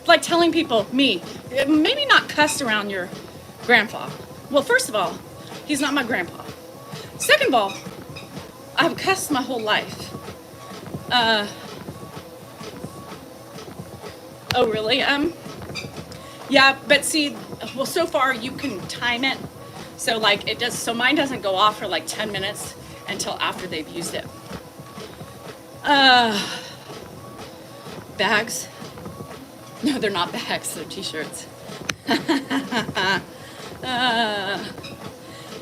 Like telling people, me, maybe not cuss around your grandpa. Well, first of all, he's not my grandpa. Second of all, I've cussed my whole life. Oh, really? Yeah, but see, well, so far you can time it. So like it does, so mine doesn't go off for like 10 minutes until after they've used it. Bags? No, they're not bags, they're t-shirts.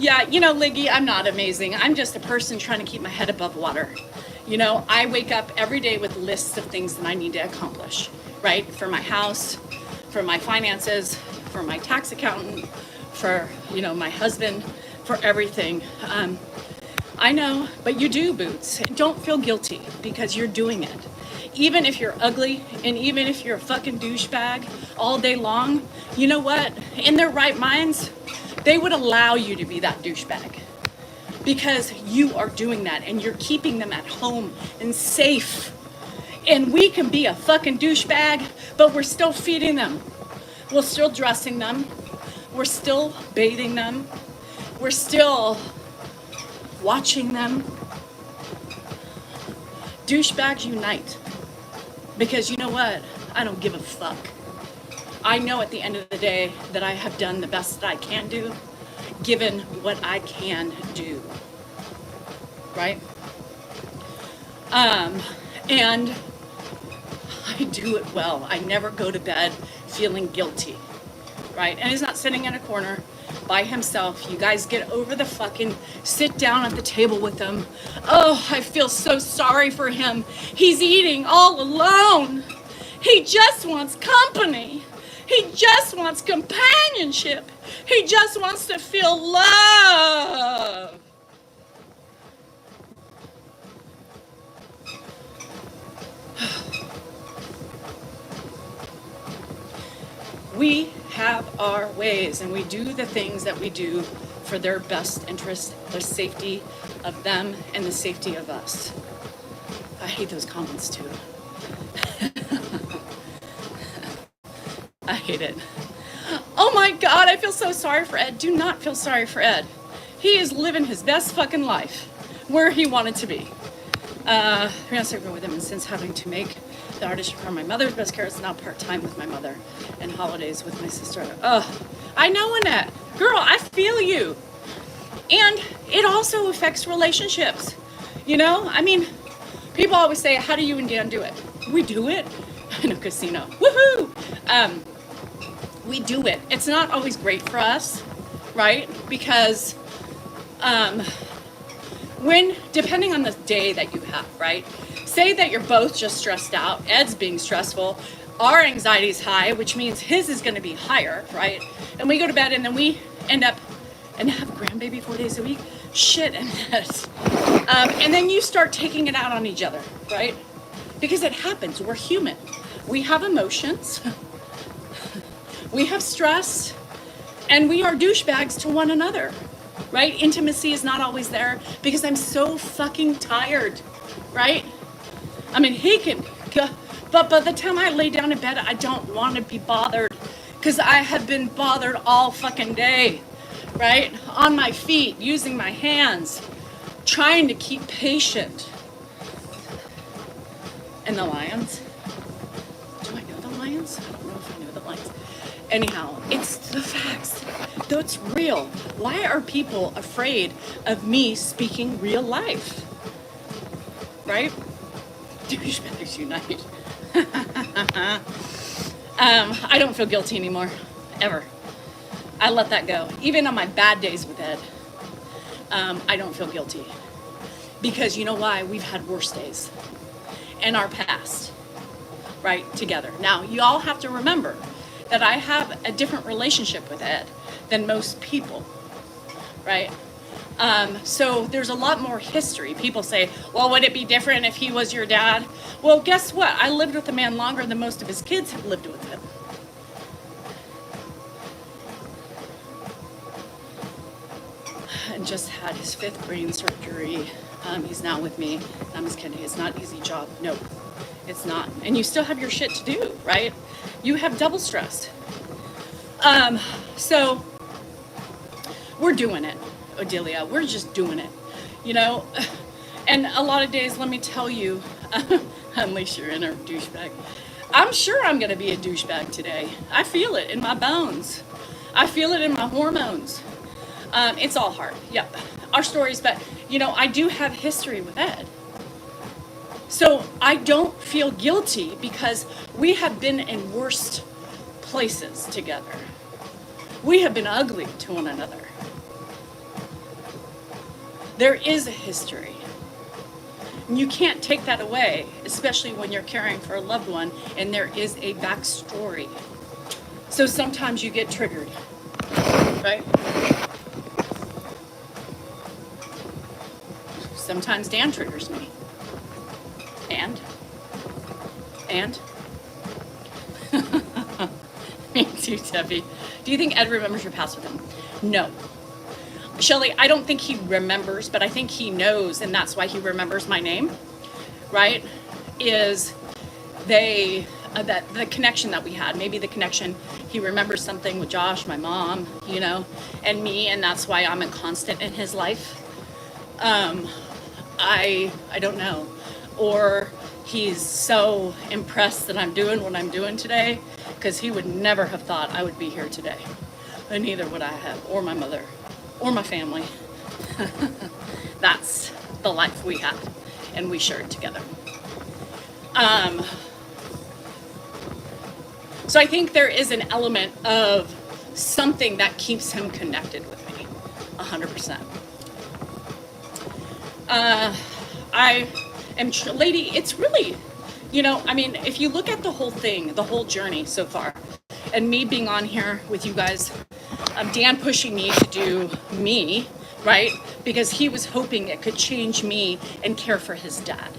Yeah, you know, Liggy, I'm not amazing. I'm just a person trying to keep my head above water. You know, I wake up every day with lists of things that I need to accomplish, right? For my house, for my finances, for my tax accountant, for, you know, my husband, for everything. I know, but you do, Boots. Don't feel guilty because you're doing it. Even if you're ugly and even if you're a fucking douchebag all day long, you know what? In their right minds, they would allow you to be that douchebag because you are doing that and you're keeping them at home and safe. And we can be a fucking douchebag, but we're still feeding them. We're still dressing them. We're still bathing them. We're still watching them. Douchebags unite. Because you know what? I don't give a fuck. I know at the end of the day that I have done the best that I can do, given what I can do. Right? And I do it well. I never go to bed feeling guilty. Right? And he's not sitting in a corner by himself. You guys get over the fucking, sit down at the table with him. Oh, I feel so sorry for him. He's eating all alone. He just wants company. He just wants companionship. He just wants to feel love. We have our ways and we do the things that we do for their best interest, the safety of them and the safety of us. I hate those comments too. I hate it. Oh my God, I feel so sorry for Ed. Do not feel sorry for Ed. He is living his best fucking life where he wanted to be. We're gonna stay with him and since having to make the audition for my mother's best care is now part-time with my mother and holidays with my sister. I know, Annette. Girl, I feel you. And it also affects relationships. You know, I mean, people always say, how do you and Dan do it? We do it in a casino. Woohoo! We do it. It's not always great for us, right? Because depending on the day that you have, right? Say that you're both just stressed out. Ed's being stressful. Our anxiety is high, which means his is going to be higher, right? And we go to bed and then we end up and have a grandbaby 4 days a week. Shit, and and then you start taking it out on each other, right? Because it happens. We're human. We have emotions. We have stress. And we are douchebags to one another, right? Intimacy is not always there because I'm so fucking tired, right? I mean, he can, but by the time I lay down in bed, I don't want to be bothered because I have been bothered all fucking day, right? On my feet, using my hands, trying to keep patient. And the lions? Do I know the lions? I don't know if I know the lions. Anyhow, it's the facts. Though it's real. Why are people afraid of me speaking real life? Right? Douchebags unite. I don't feel guilty anymore, ever. I let that go. Even on my bad days with Ed, I don't feel guilty. Because you know why? We've had worse days in our past, right, together. Now, you all have to remember that I have a different relationship with Ed than most people, right? So there's a lot more history. People say, well, would it be different if he was your dad? Well, guess what? I lived with the man longer than most of his kids have lived with him. And just had his 5th brain surgery. He's now with me. I'm just kidding. It's not an easy job. No, It's not. And you still have your shit to do, right? You have double stress. So we're doing it, Odelia. We're just doing it, you know? And a lot of days, let me tell you, unless you're in a douchebag, I'm sure I'm going to be a douchebag today. I feel it in my bones. I feel it in my hormones. It's all hard. Yep. Our stories, but you know, I do have history with Ed. So I don't feel guilty because we have been in worst places together. We have been ugly to one another. There is a history. And you can't take that away, especially when you're caring for a loved one and there is a backstory. So sometimes you get triggered, right? Sometimes Dan triggers me. And? Me too, Debbie. Do you think Ed remembers your past with him? No. Shelly, I don't think he remembers, but I think he knows, and that's why he remembers my name, right? Is that the connection that we had. Maybe the connection, he remembers something with Josh, my mom, you know, and me, and that's why I'm a constant in his life. I don't know. Or he's so impressed that I'm doing what I'm doing today, because he would never have thought I would be here today. And neither would I have, or my mother, or my family. That's the life we had, and we shared together. So I think there is an element of something that keeps him connected with me, 100%. I am, lady, it's really, you know, I mean, if you look at the whole thing, the whole journey so far, and me being on here with you guys, Dan pushing me to do me, right? Because he was hoping it could change me and care for his dad.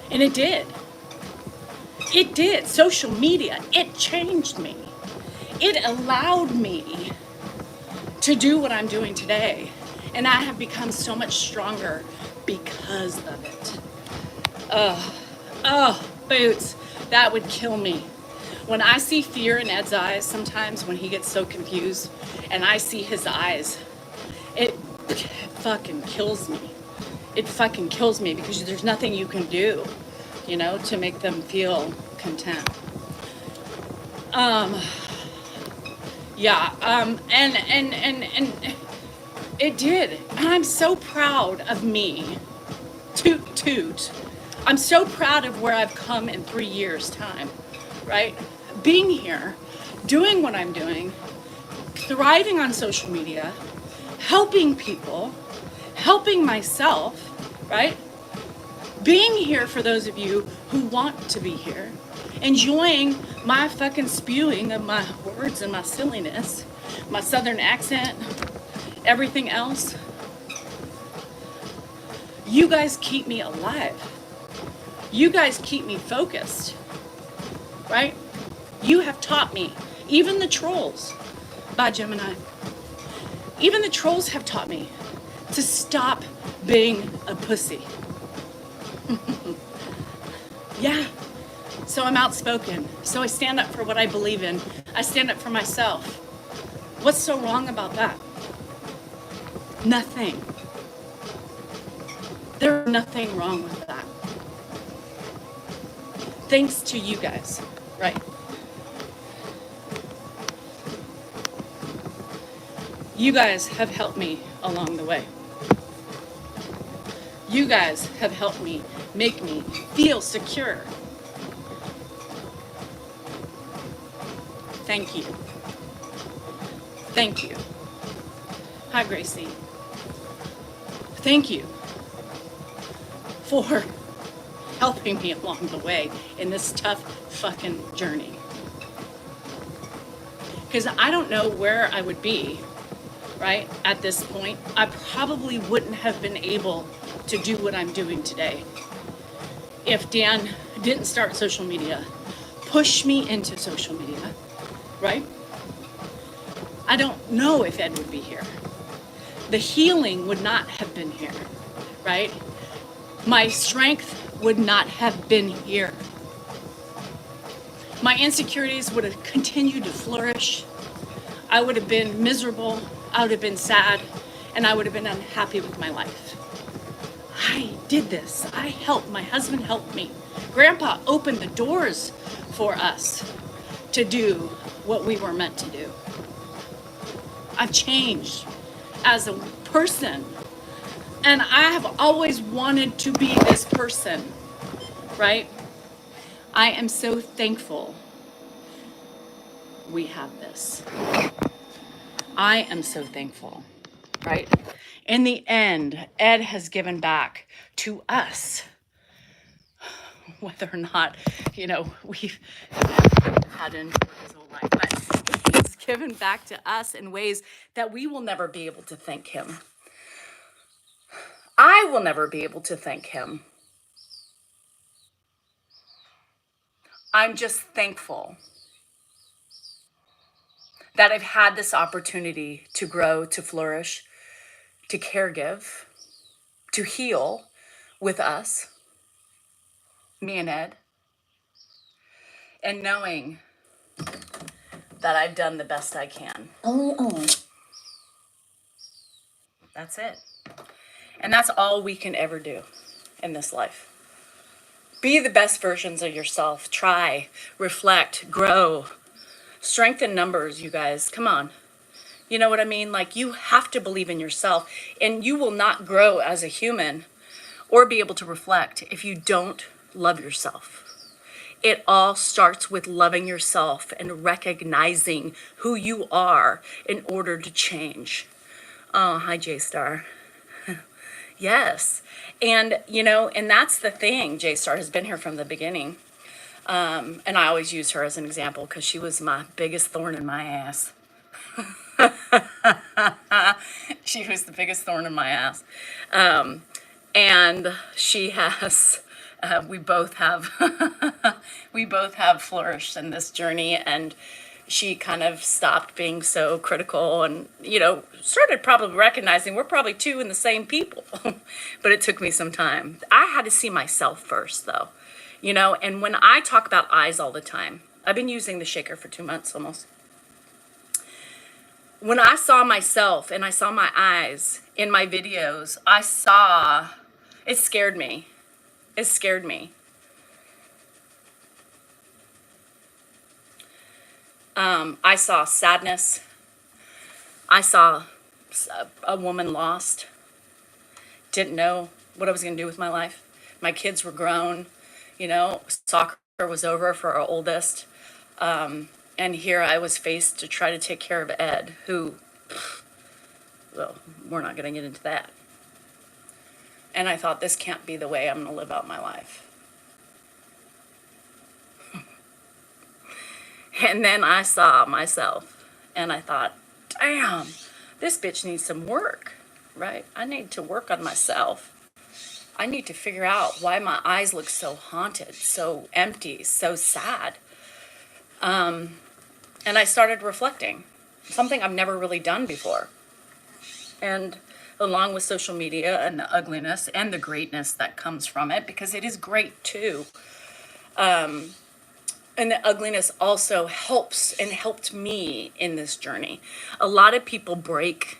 And it did. It did. Social media, it changed me. It allowed me to do what I'm doing today. And I have become so much stronger because of it. Oh, Boots, that would kill me. When I see fear in Ed's eyes, sometimes when he gets so confused and I see his eyes, it fucking kills me. It fucking kills me because there's nothing you can do, you know, to make them feel content. Yeah, and it did. And I'm so proud of me. Toot, toot. I'm so proud of where I've come in 3 years' time, right? Being here, doing what I'm doing, thriving on social media, helping people, helping myself, right? Being here for those of you who want to be here, enjoying my fucking spewing of my words and my silliness, my southern accent, everything else. You guys keep me alive. You guys keep me focused, right? You have taught me, even the trolls, by Gemini, even the trolls have taught me to stop being a pussy. Yeah, so I'm outspoken. So I stand up for what I believe in. I stand up for myself. What's so wrong about that? Nothing. There's nothing wrong with that. Thanks to you guys, right? You guys have helped me along the way. You guys have helped me, make me feel secure. Thank you. Thank you. Hi, Gracie. Thank you for helping me along the way in this tough fucking journey. Because I don't know where I would be, right, at this point. I probably wouldn't have been able to do what I'm doing today if Dan didn't start social media, push me into social media, right? I don't know if Ed would be here. The healing would not have been here, right? My strength would not have been here. My insecurities would have continued to flourish. I would have been miserable, I would have been sad, and I would have been unhappy with my life. I did this. I helped. My husband helped me. Grandpa opened the doors for us to do what we were meant to do. I've changed as a person, and I have always wanted to be this person, right? I am so thankful we have this. I am so thankful, right? In the end, Ed has given back to us, whether or not, we've had him for his whole life, but he's given back to us in ways that we will never be able to thank him. I will never be able to thank him. I'm just thankful that I've had this opportunity to grow, to flourish, to caregive, to heal with us, me and Ed, and knowing that I've done the best I can. That's it. And that's all we can ever do in this life. Be the best versions of yourself. Try, reflect, grow, strengthen numbers, you guys. Come on. You know what I mean? Like, you have to believe in yourself, and you will not grow as a human or be able to reflect if you don't love yourself. It all starts with loving yourself and recognizing who you are in order to change. Oh, hi, J-Star. Yes. And, and that's the thing. J-Star has been here from the beginning. And I always use her as an example because she was my biggest thorn in my ass. She was the biggest thorn in my ass. And she has, we both have flourished in this journey, and she kind of stopped being so critical and, started probably recognizing we're probably two and the same people. But it took me some time. I had to see myself first, though, and when I talk about eyes all the time, I've been using the shaker for 2 months almost. When I saw myself and I saw my eyes in my videos, it scared me. It scared me. I saw sadness. I saw a woman lost. Didn't know what I was going to do with my life. My kids were grown. Soccer was over for our oldest. And here I was faced to try to take care of Ed, who, well, we're not going to get into that. And I thought, this can't be the way I'm going to live out my life. And then I saw myself, and I thought, damn, this bitch needs some work, right? I need to work on myself. I need to figure out why my eyes look so haunted, so empty, so sad. And I started reflecting, something I've never really done before. And along with social media and the ugliness and the greatness that comes from it, because it is great too. And the ugliness also helps and helped me in this journey. A lot of people break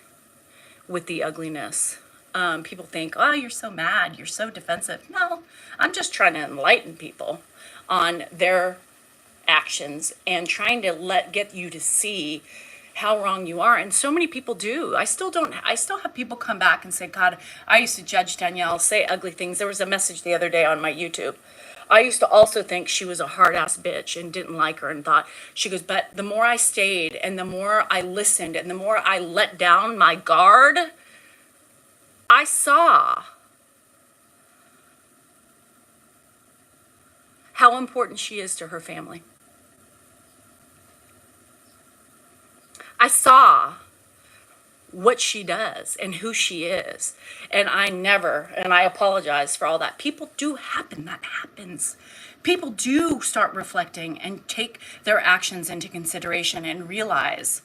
with the ugliness. People think, oh, you're so mad, you're so defensive. No, I'm just trying to enlighten people on their actions and trying to get you to see how wrong you are. And so many people do. I still have people come back and say, God, I used to judge Danielle, say ugly things. There was a message the other day on my YouTube. I used to also think she was a hard-ass bitch and didn't like her, and thought, she goes, but the more I stayed and the more I listened and the more I let down my guard, I saw how important she is to her family. I saw what she does and who she is. And I apologize for all that. People do happen. That happens. People do start reflecting and take their actions into consideration and realize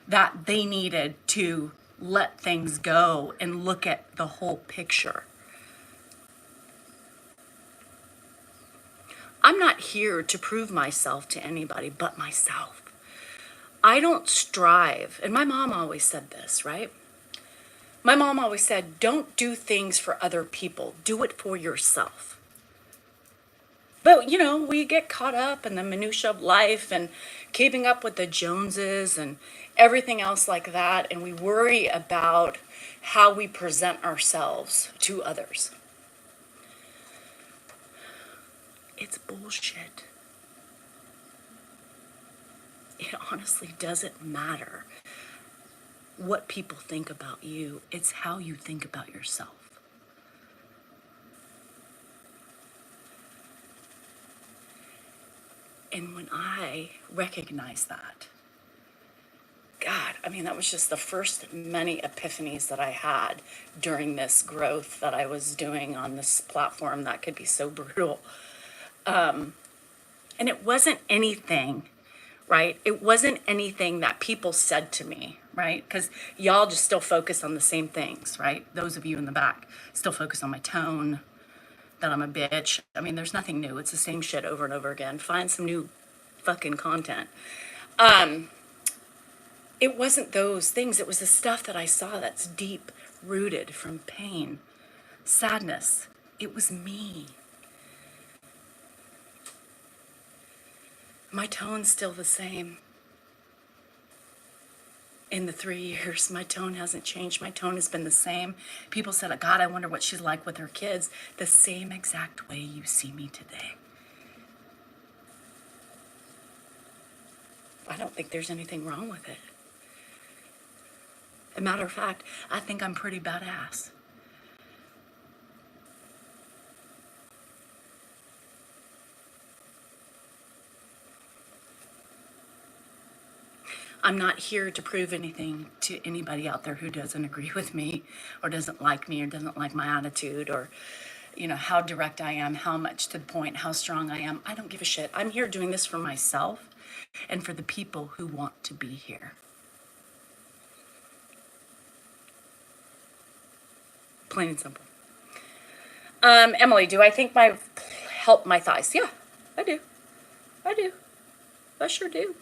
that they needed to let things go and look at the whole picture. I'm not here to prove myself to anybody but myself. I don't strive, and my mom always said this, right? My mom always said, don't do things for other people, do it for yourself. But, we get caught up in the minutia of life and keeping up with the Joneses and everything else like that, and we worry about how we present ourselves to others. It's bullshit. It honestly doesn't matter what people think about you. It's how you think about yourself. And when I recognize that, God, that was just the first many epiphanies that I had during this growth that I was doing on this platform that could be so brutal. And it wasn't anything, right? It wasn't anything that people said to me, right? Because y'all just still focus on the same things, right? Those of you in the back still focus on my tone, that I'm a bitch. There's nothing new. It's the same shit over and over again. Find some new fucking content. It wasn't those things. It was the stuff that I saw that's deep rooted from pain, sadness. It was me. My tone's still the same. In the 3 years, my tone hasn't changed. My tone has been the same. People said, God, I wonder what she's like with her kids. The same exact way you see me today. I don't think there's anything wrong with it. As a matter of fact, I think I'm pretty badass. I'm not here to prove anything to anybody out there who doesn't agree with me or doesn't like me or doesn't like my attitude or, how direct I am, how much to the point, how strong I am. I don't give a shit. I'm here doing this for myself and for the people who want to be here. Plain and simple. Emily, do I think help my thighs? Yeah, I do. I sure do.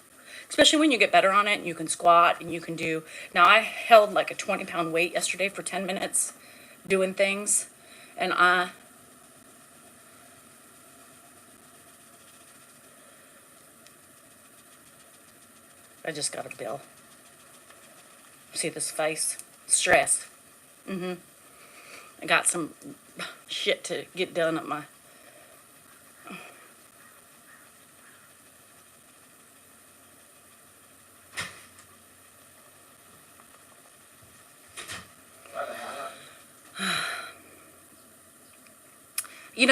Especially when you get better on it and you can squat and you can do. Now, I held like a 20-pound weight yesterday for 10 minutes doing things. And I just got a bill. See this face? Stress. I got some shit to get done at my...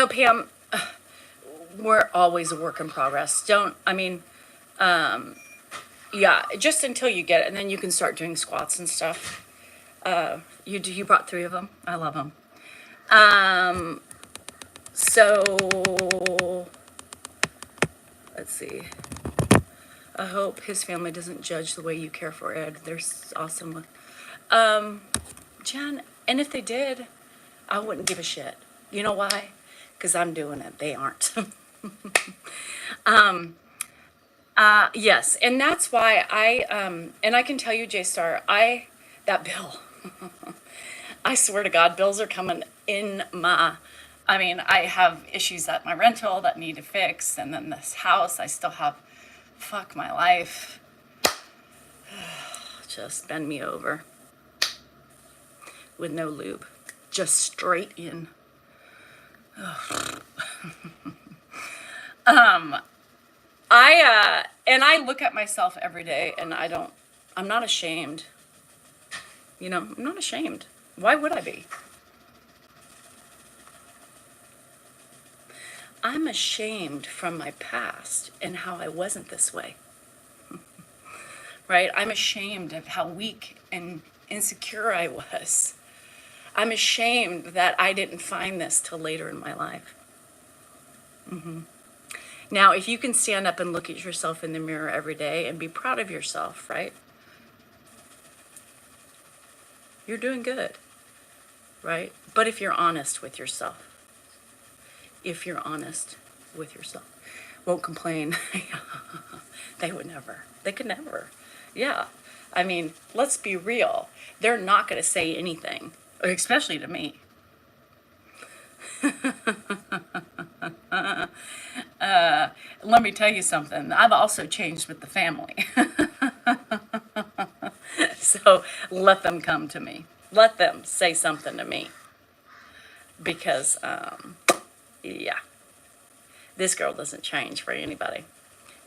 Pam, we're always a work in progress. Yeah, just until you get it, and then you can start doing squats and stuff. You brought 3 of them. I love them. So let's see. I hope his family doesn't judge the way you care for Ed. They're awesome. Jen, and if they did, I wouldn't give a shit. You know why? Because I'm doing it. They aren't. Yes, and that's why and I can tell you, J-Star, that bill, I swear to God, bills are coming in I have issues at my rental that need to fix, and then this house, I still have, fuck my life, just bend me over, with no lube, just straight in. I look at myself every day and I'm not ashamed. I'm not ashamed. Why would I be? I'm ashamed from my past and how I wasn't this way. Right? I'm ashamed of how weak and insecure I was. I'm ashamed that I didn't find this till later in my life. Now, if you can stand up and look at yourself in the mirror every day and be proud of yourself, right? You're doing good, right? But if you're honest with yourself, won't complain. They would never. They could never. Yeah. I mean, let's be real. They're not going to say anything, especially to me. Let me tell you something. I've also changed with the family. So let them come to me. Let them say something to me. Because, yeah, this girl doesn't change for anybody.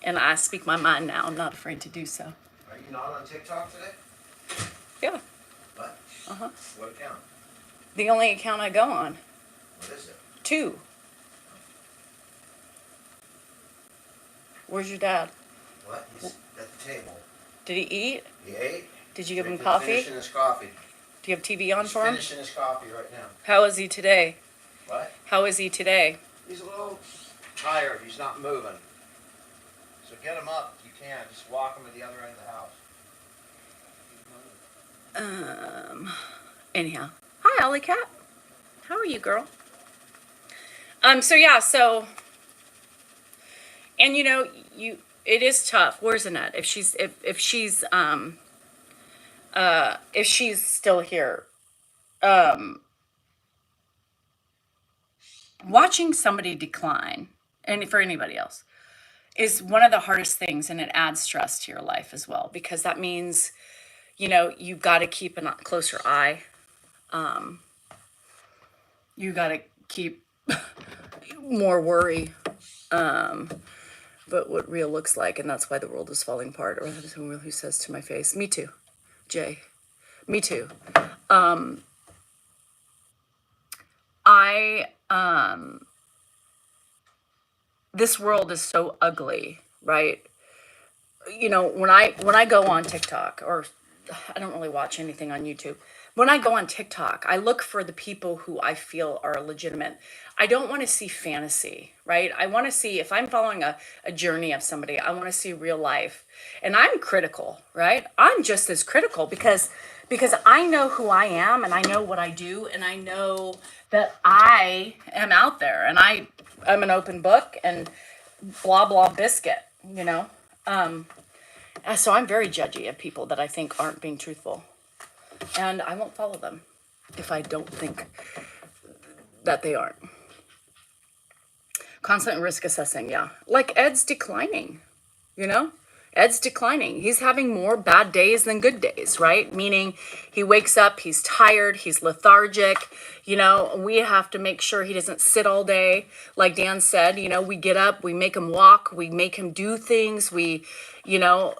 And I speak my mind now. I'm not afraid to do so. Are you not on TikTok today? Yeah. What? Uh-huh. What account? The only account I go on. What is it? 2. Where's your dad? What? He's at the table. Did he eat? He ate. Did you give him He's coffee? finishing his coffee. Do you have TV on He's for him? finishing his coffee right now. How is he today? What? How is he today? He's a little tired. He's not moving. So get him up if you can. Just walk him to the other end of the house. Anyhow. Hi, Alley Cat. How are you, girl? So yeah, so, and you know, it is tough. Where's Annette? If she's still here, watching somebody decline, and for anybody else, is one of the hardest things, and it adds stress to your life as well, because that means, you know, you've got to keep a closer eye. You got to keep more worry, but what real looks like, and that's why the world is falling apart. Or who says to my face, "Me too, Jay, me too." This world is so ugly, right? You know, when I go on TikTok, or I don't really watch anything on YouTube. When I go on TikTok, I look for the people who I feel are legitimate. I don't want to see fantasy, right? I want to see, if I'm following a journey of somebody, I want to see real life. And I'm critical, right? I'm just as critical because I know who I am, and I know what I do, and I know that I am out there, and I'm an open book, and blah, blah, biscuit, you know? So I'm very judgy of people that I think aren't being truthful. And I won't follow them if I don't think that they aren't. Constant risk assessing, yeah. Like Ed's declining, you know? Ed's declining. He's having more bad days than good days, right? Meaning he wakes up, he's tired, he's lethargic. You know, we have to make sure he doesn't sit all day. Like Dan said, you know, we get up, we make him walk, we make him do things. We, you know,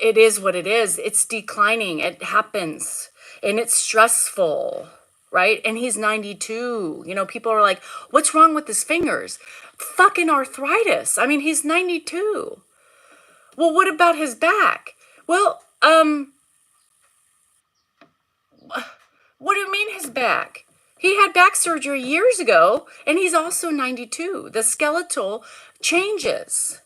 it is what it is. It's declining. It happens. And it's stressful, right? And he's 92. You know, people are like, what's wrong with his fingers? Fucking arthritis. I mean, he's 92. Well, what about his back? Well, what do you mean his back? He had back surgery years ago, and he's also 92. The skeletal changes.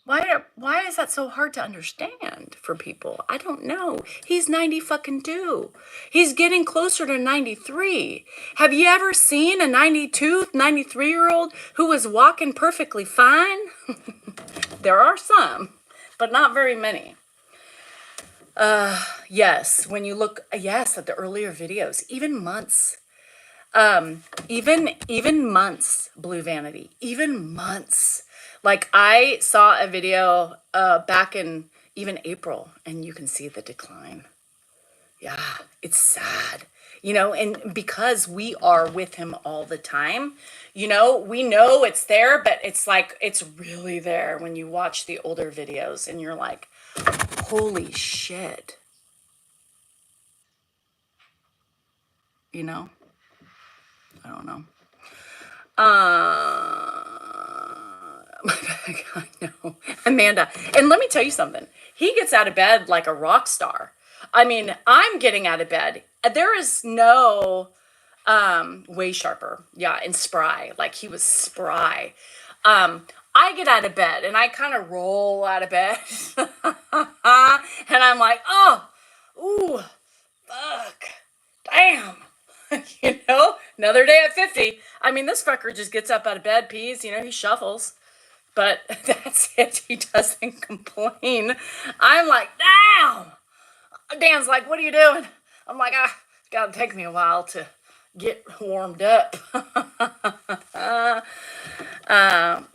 Why is that so hard to understand for people? I don't know. He's 90 fucking 2. He's getting closer to 93. Have you ever seen a 92, 93-year-old who was walking perfectly fine? There are some, but not very many. Yes, when you look, yes, at the earlier videos, even months. Even months, Blue Vanity, even months. Like I saw a video back in even April, and you can see the decline. Yeah, it's sad. You know, and because we are with him all the time, you know, we know it's there, but it's like, it's really there when you watch the older videos and you're like, holy shit. You know? I don't know. I know. Amanda. And let me tell you something. He gets out of bed like a rock star. I mean, I'm getting out of bed. There is no way sharper. Yeah, and spry. Like he was spry. I get out of bed and I kind of roll out of bed. And I'm like, oh, ooh, fuck, damn. You know, Another day at 50. I mean, this fucker just gets up out of bed, pees, he shuffles. But that's it. He doesn't complain. I'm like, damn. Dan's like, what are you doing? I'm like, gotta take me a while to get warmed up.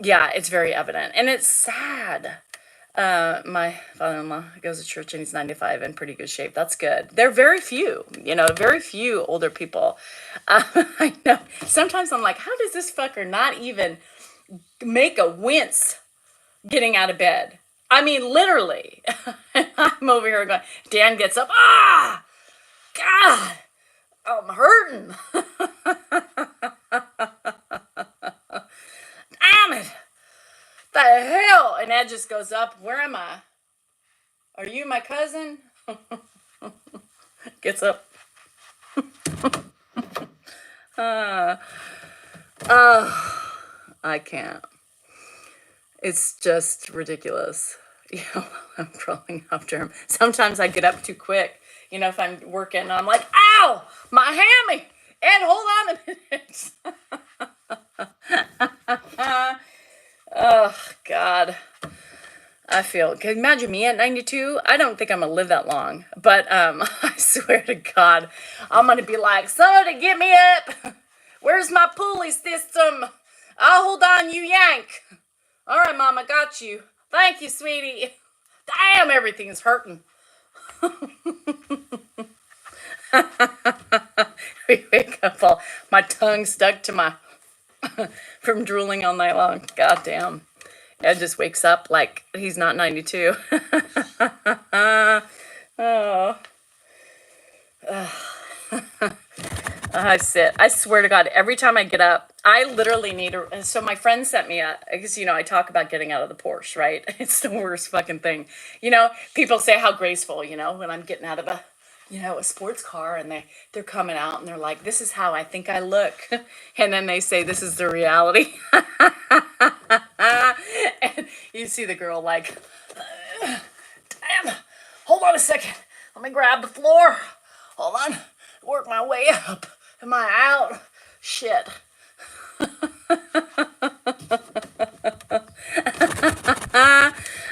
Yeah, it's very evident. And it's sad. My father-in-law goes to church and he's 95 in pretty good shape. That's good. They're very few, very few older people. I know. Sometimes I'm like, how does this fucker not even make a wince getting out of bed? I mean, literally. I'm over here going, Dan gets up. God, I'm hurting. Damn it. The hell? And Ed just goes up. Where am I? Are you my cousin? Gets up. I can't. It's just ridiculous. I'm crawling after him. Sometimes I get up too quick. If I'm working and I'm like, ow, my hammy. Ed, hold on a minute. Oh, God. Can you imagine me at 92? I don't think I'm going to live that long. But I swear to God, I'm going to be like, somebody get me up. Where's my pulley system? I'll hold on, you yank. All right, Mama, got you. Thank you, sweetie. Damn, everything's hurting. We wake up my tongue stuck to my, from drooling all night long. God damn. Ed just wakes up like he's not 92. Oh. I swear to God, every time I get up, I literally so my friend sent me because, I talk about getting out of the Porsche, right? It's the worst fucking thing. People say how graceful, when I'm getting out of a sports car and they're coming out and they're like, this is how I think I look. And then they say, this is the reality. And you see the girl like, damn, hold on a second. Let me grab the floor. Hold on. Work my way up. Am I out? Shit.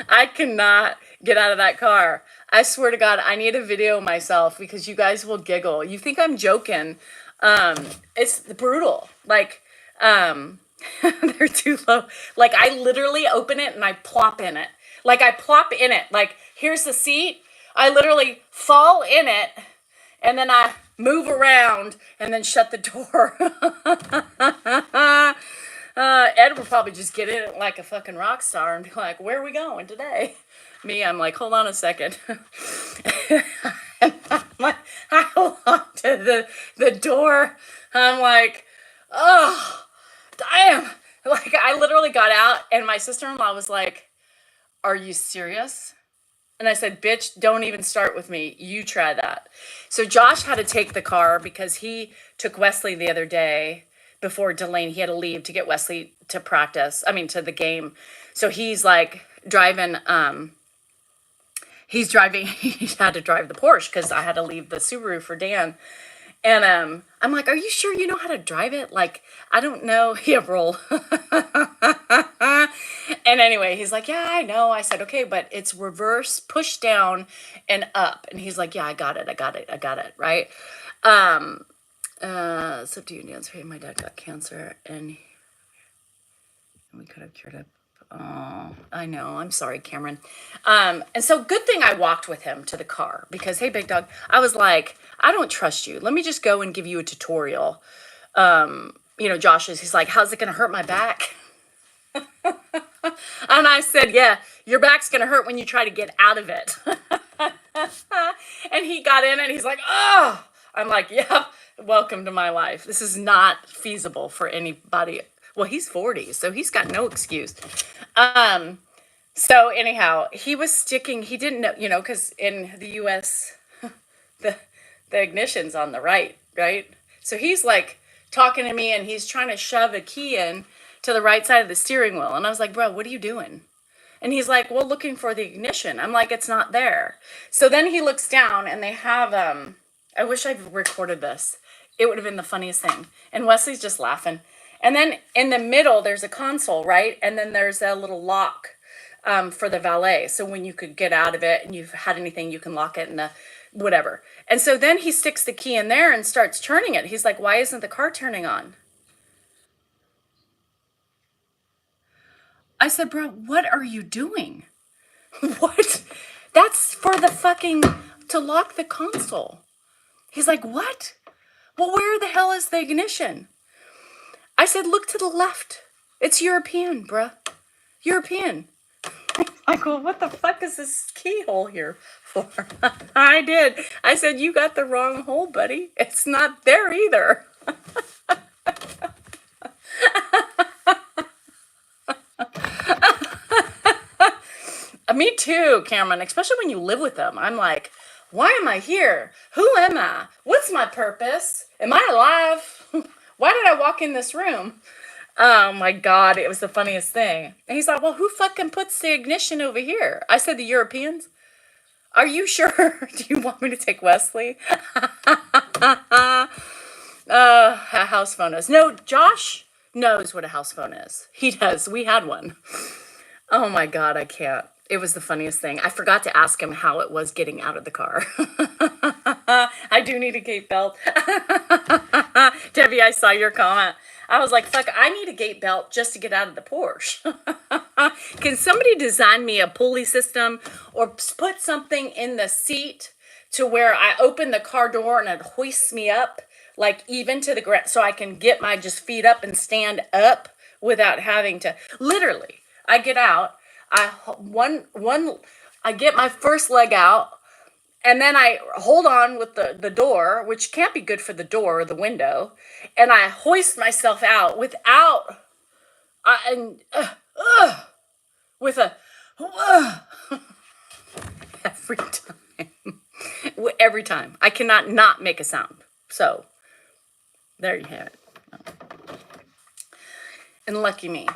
I cannot get out of that car. I swear to God, I need a video of myself because you guys will giggle. You think I'm joking. It's brutal. Like, they're too low. Like, I literally open it and I plop in it. Like, I plop in it. Like, here's the seat. I literally fall in it and then I move around and then shut the door. Ed would probably just get in it like a fucking rock star and be like, where are we going today? Me, I'm like, hold on a second. And I hold on to the door. I'm like, oh, damn. Like, I literally got out and my sister-in-law was like, are you serious? And I said, bitch, don't even start with me. You try that. So Josh had to take the car because he took Wesley the other day before Delaney. He had to leave to get Wesley to practice. To the game. So he's like driving, he had to drive the Porsche because I had to leave the Subaru for Dan. And I'm like, are you sure you know how to drive it? Like, I don't know. Yeah, roll. And anyway, he's like, yeah, I know. I said, okay, but it's reverse, push down and up. And he's like, yeah, I got it. Right? So do you dance? My dad got cancer and we could have cured it. Oh, I know. I'm sorry, Cameron. And so good thing I walked with him to the car because, hey, big dog, I was like, I don't trust you. Let me just go and give you a tutorial. He's like, how's it going to hurt my back? And I said, yeah, your back's going to hurt when you try to get out of it. And he got in and he's like, oh, I'm like, yeah, welcome to my life. This is not feasible for anybody. Well, he's 40, so he's got no excuse. So anyhow, he was sticking, he didn't know, because in the U.S., the ignition's on the right? So he's like talking to me and he's trying to shove a key in to the right side of the steering wheel. And I was like, bro, what are you doing? And he's like, well, looking for the ignition. I'm like, it's not there. So then he looks down and they have, I wish I recorded this. It would have been the funniest thing. And Wesley's just laughing. And then in the middle, there's a console, right? And then there's a little lock for the valet. So when you could get out of it and you've had anything, you can lock it in the whatever. And so then he sticks the key in there and starts turning it. He's like, why isn't the car turning on? I said, bro, what are you doing? What? That's for the fucking, to lock the console. He's like, what? Well, where the hell is the ignition? I said, look to the left. It's European, bruh. European. I go, what the fuck is this keyhole here for? I did. I said, you got the wrong hole, buddy. It's not there either. Me too, Cameron, especially when you live with them. I'm like, why am I here? Who am I? What's my purpose? Am I alive? Why did I walk in this room? Oh my God, it was the funniest thing. And he's like, well, who fucking puts the ignition over here? I said, the Europeans. Are you sure? Do you want me to take Wesley? A house phone is. No, Josh knows what a house phone is. He does. We had one. Oh my God, I can't. It was the funniest thing. I forgot to ask him how it was getting out of the car. I do need a gate belt. Debbie, I saw your comment. I was like, fuck, I need a gate belt just to get out of the Porsche. Can somebody design me a pulley system or put something in the seat to where I open the car door and it hoists me up, like even to the ground, so I can get my just feet up and stand up without having to, literally, I get out, I get my first leg out, and then I hold on with the door, which can't be good for the door or the window, and I hoist myself out without, with a, every time, every time. I cannot not make a sound. So, there you have it. And lucky me.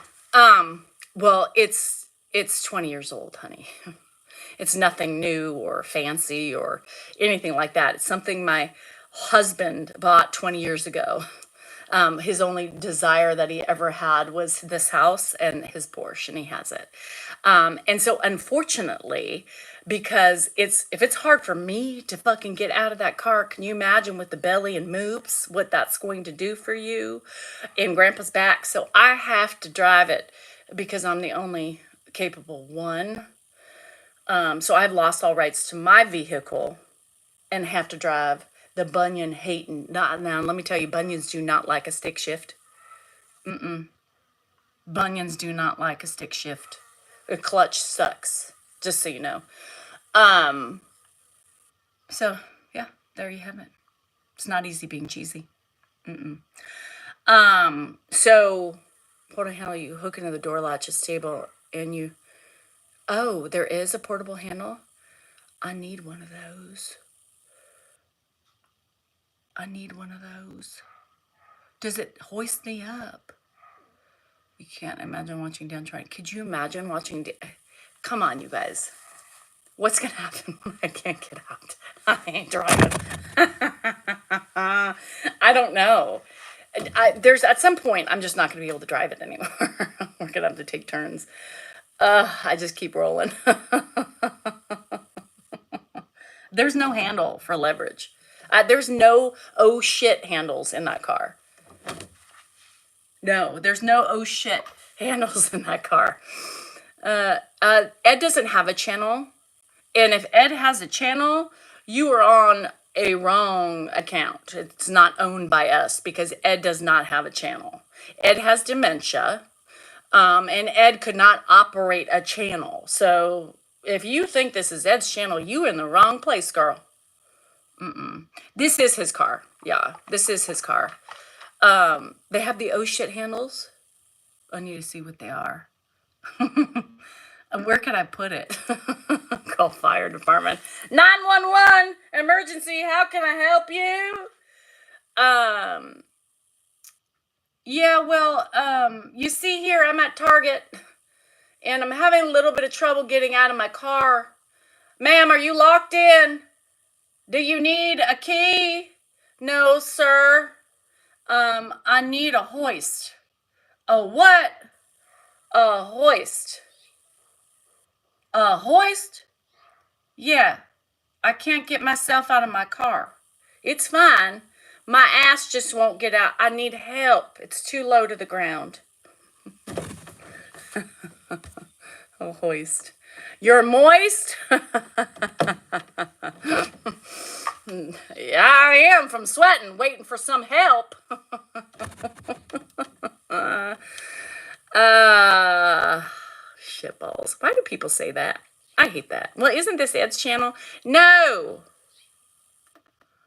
Well, it's 20 years old, honey. It's nothing new or fancy or anything like that. It's something my husband bought 20 years ago. His only desire that he ever had was this house and his Porsche, and he has it. And so unfortunately, because if it's hard for me to fucking get out of that car, can you imagine with the belly and moves, what that's going to do for you in Grandpa's back? So I have to drive it because I'm the only capable one. So I've lost all rights to my vehicle and have to drive the Bunyan hating. Now, let me tell you, Bunions do not like a stick shift. Bunions do not like a stick shift. The clutch sucks, just so you know. So, yeah, there you have it. It's not easy being cheesy. So, what the hell are you hooking to the door latches table and you... Oh, there is a portable handle? I need one of those. I need one of those. Does it hoist me up? You can't imagine watching Dan try. Could you imagine watching Dan? Come on, you guys. What's going to happen when I can't get out? I ain't driving. I don't know. There's at some point, I'm just not going to be able to drive it anymore. We're going to have to take turns. I just keep rolling. There's no handle for leverage. There's no oh shit handles in that car. No, there's no oh shit handles in that car. Ed doesn't have a channel. And if Ed has a channel, you are on a wrong account. It's not owned by us because Ed does not have a channel. Ed has dementia. And Ed could not operate a channel. So if you think this is Ed's channel, you in the wrong place, girl. This is his car. Yeah, this is his car. They have the oh shit handles. I need to see what they are. Where can I put it? Call fire department. 911 emergency. How can I help you? Yeah, well, you see here, I'm at Target, and I'm having a little bit of trouble getting out of my car. Ma'am, are you locked in? Do you need a key? No, sir. I need a hoist. A what? A hoist. A hoist? Yeah. I can't get myself out of my car. It's fine. My ass just won't get out. I need help. It's too low to the ground. A hoist. You're moist? Yeah, I am from sweating, waiting for some help. Shitballs. Why do people say that? I hate that. Well, isn't this Ed's channel? No.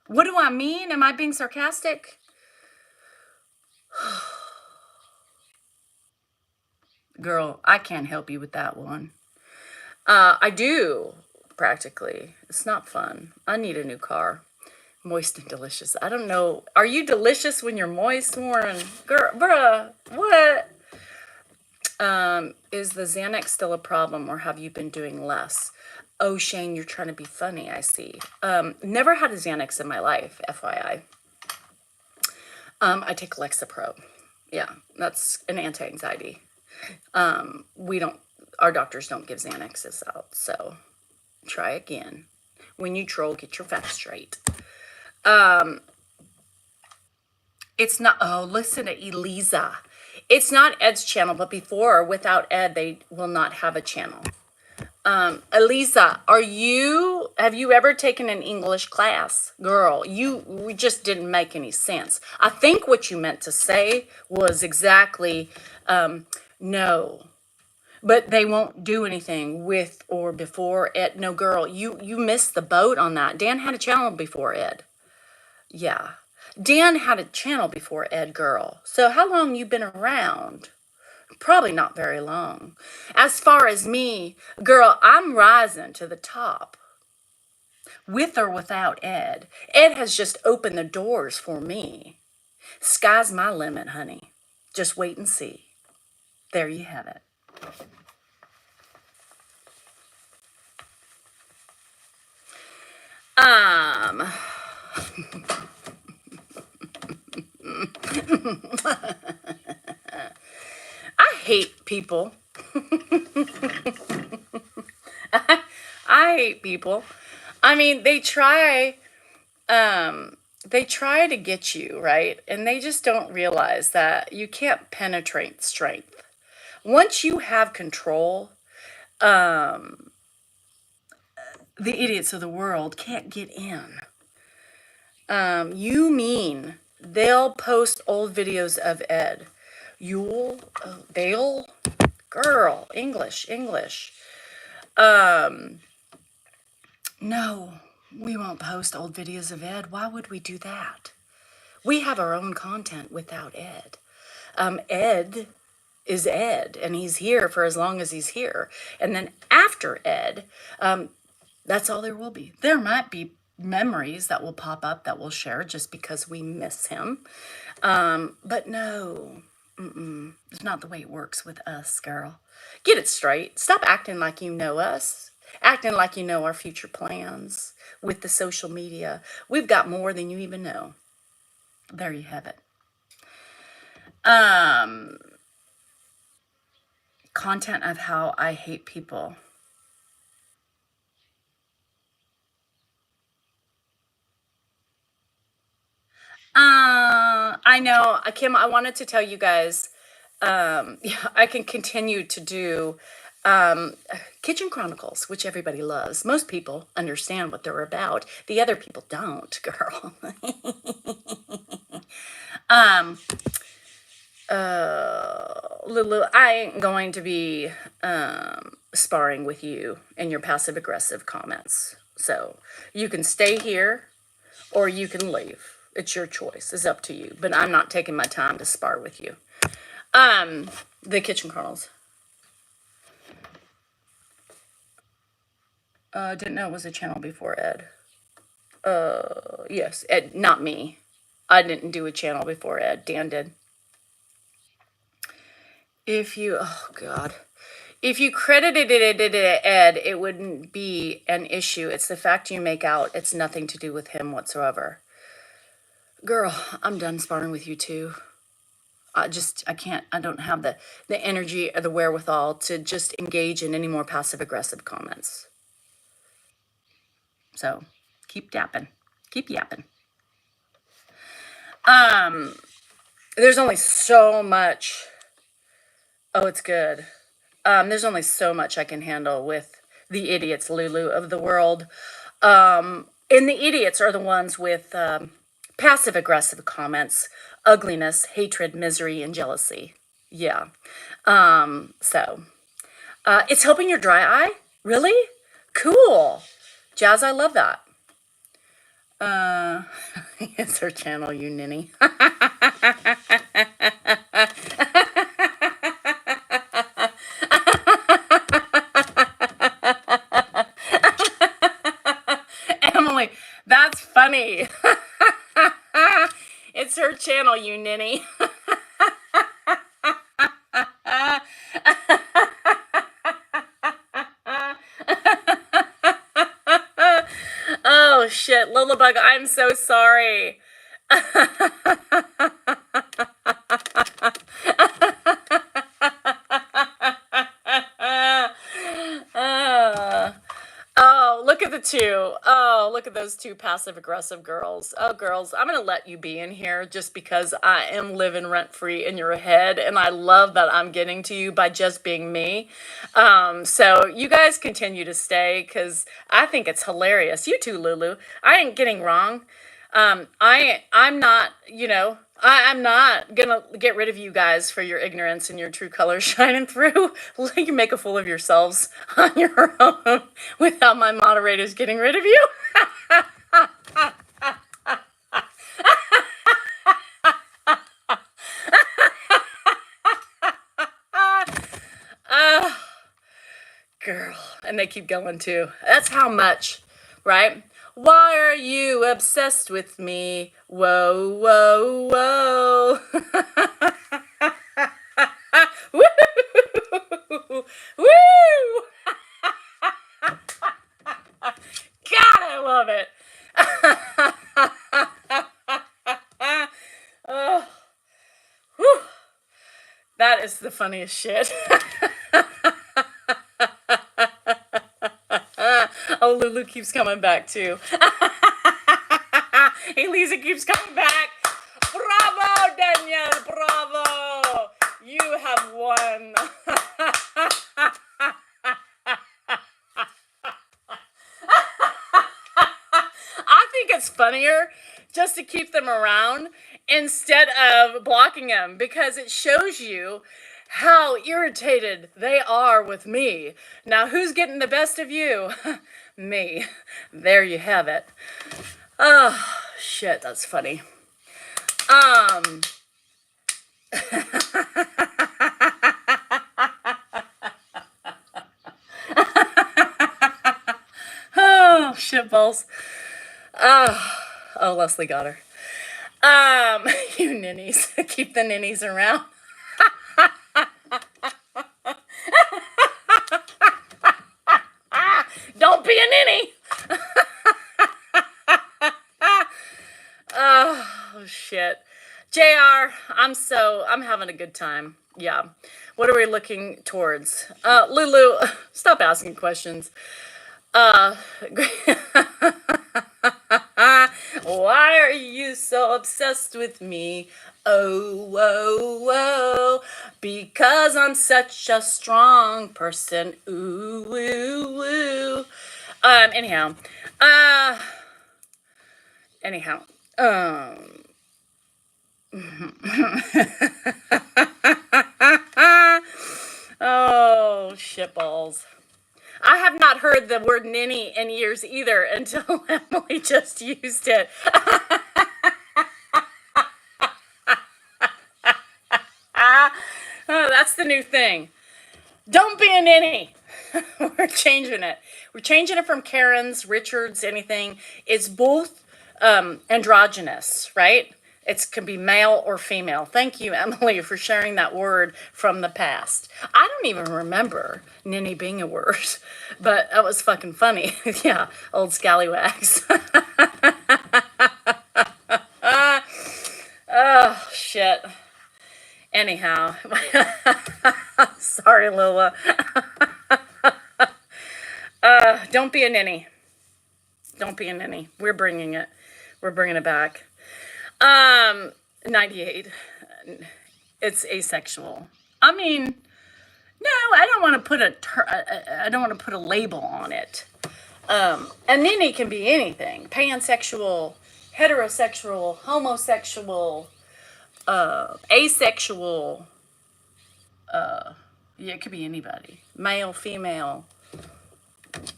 What do I mean? Am I being sarcastic? Girl, I can't help you with that one. I do, practically. It's not fun. I need a new car. Moist and delicious. I don't know. Are you delicious when you're moist, Warren? Girl, bruh, what? Is the Xanax still a problem, or have you been doing less? Oh, Shane, you're trying to be funny, I see. Never had a Xanax in my life, FYI. I take Lexapro. Yeah, that's an anti-anxiety. Our doctors don't give Xanaxes out, so try again. When you troll, get your facts straight. It's not, oh, listen to Eliza. It's not Ed's channel, but before, without Ed, they will not have a channel. Eliza, have you ever taken an English class? Girl, we just didn't make any sense. I think what you meant to say was exactly, no. But they won't do anything with or before Ed. No, girl, you missed the boat on that. Dan had a channel before Ed. Yeah. Dan had a channel before Ed, girl. So how long you been around? Probably not very long. As far as me, girl, I'm rising to the top. With or without Ed. Ed has just opened the doors for me. Sky's my limit, honey. Just wait and see. There you have it. I hate people. I hate people. I mean, they try to get you, right? And they just don't realize that you can't penetrate strength. Once you have control, the idiots of the world can't get in. You mean they'll post old videos of Ed? They'll? Girl, English. No, we won't post old videos of Ed. Why would we do that? We have our own content without Ed. Ed is Ed, and he's here for as long as he's here. And then after Ed, that's all there will be. There might be memories that will pop up that we'll share just because we miss him. But no, it's not the way it works with us, girl. Get it straight. Stop acting like you know us. Acting like you know our future plans with the social media. We've got more than you even know. There you have it. Content of how I hate people. I know, Kim, I wanted to tell you guys, yeah, I can continue to do Kitchen Chronicles, which everybody loves. Most people understand what they're about. The other people don't, girl. Lulu, I ain't going to be sparring with you and your passive aggressive comments. So you can stay here or you can leave. It's your choice. It's up to you. But I'm not taking my time to spar with you. The Kitchen Chronicles. Didn't know it was a channel before Ed. Yes, Ed, not me. I didn't do a channel before Ed. Dan did. Oh God. If you credited it Ed, it wouldn't be an issue. It's the fact you make out it's nothing to do with him whatsoever. Girl, I'm done sparring with you too. I can't, I don't have the energy or the wherewithal to just engage in any more passive aggressive comments. So keep yapping. Keep yapping. There's only so much. Oh, it's good. There's only so much I can handle with the idiots, Lulu, of the world. And the idiots are the ones with passive aggressive comments, ugliness, hatred, misery, and jealousy. Yeah. It's helping your dry eye? Really? Cool. Jazz, I love that. It's her channel, you ninny. Emily, that's funny. It's her channel, you ninny. Oh shit, Lilibug, I'm so sorry. Oh, look at the two. Oh, look at those two passive aggressive girls. Oh, girls, I'm going to let you be in here just because I am living rent free in your head. And I love that I'm getting to you by just being me. So you guys continue to stay because I think it's hilarious. You too, Lulu. I ain't getting wrong. I'm not, I'm not gonna get rid of you guys for your ignorance and your true colors shining through. You can make a fool of yourselves on your own without my moderators getting rid of you. Girl, and they keep going too. That's how much, right? Why are you obsessed with me? Whoa, whoa, whoa. Woo! Woo! God, I love it. Oh, whew. That is the funniest shit. Oh, Lulu keeps coming back too. Hey, Lisa keeps coming back. Bravo, Danielle. Bravo. You have won. I think it's funnier just to keep them around instead of blocking them because it shows you how irritated they are with me. Now, who's getting the best of you? Me. There you have it. Oh, shit, that's funny. Oh, shitballs. Oh, Leslie got her. You ninnies. Keep the ninnies around. Don't be a ninny. Oh, shit. JR, I'm having a good time. Yeah. What are we looking towards? Lulu, stop asking questions. Why are you so obsessed with me? Oh, whoa, whoa. Because I'm such a strong person. Ooh, woo, woo. Anyhow. Oh, shitballs. I have not heard the word ninny in years either until Emily just used it. Oh, that's the new thing. Don't be a ninny. We're changing it. We're changing it from Karen's, Richard's, anything. It's both androgynous, right? It can be male or female. Thank you, Emily, for sharing that word from the past. I don't even remember ninny being a word, but that was fucking funny. Yeah, old scallywags. shit. Anyhow. Sorry, Lola. Don't be a ninny. Don't be a ninny. We're bringing it. We're bringing it back. 98. It's asexual. I mean, no, I don't want to put I don't want to put a label on it. A ninny can be anything: pansexual, heterosexual, homosexual, asexual. Yeah, it could be anybody: male, female,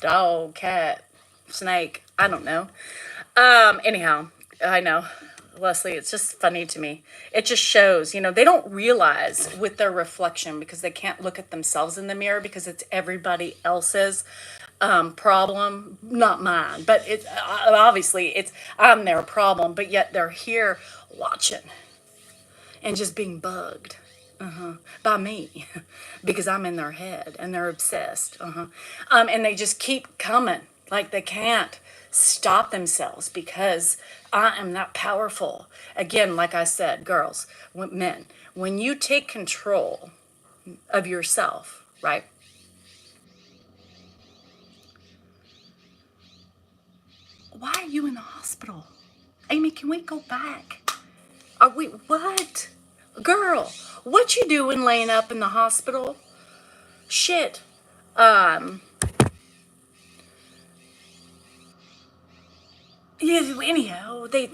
dog, cat, snake. I don't know. Anyhow, I know, Leslie, it's just funny to me. It just shows, they don't realize with their reflection, because they can't look at themselves in the mirror because it's everybody else's problem, not mine. But it's obviously I'm their problem, but yet they're here watching and just being bugged by me because I'm in their head and they're obsessed. And they just keep coming, like they can't stop themselves because I am that powerful. Again, like I said, girls, men, when you take control of yourself, right? Why are you in the hospital? Amy, can we go back? Are we, what? Girl, what you doing laying up in the hospital? Shit. Yeah, anyhow, they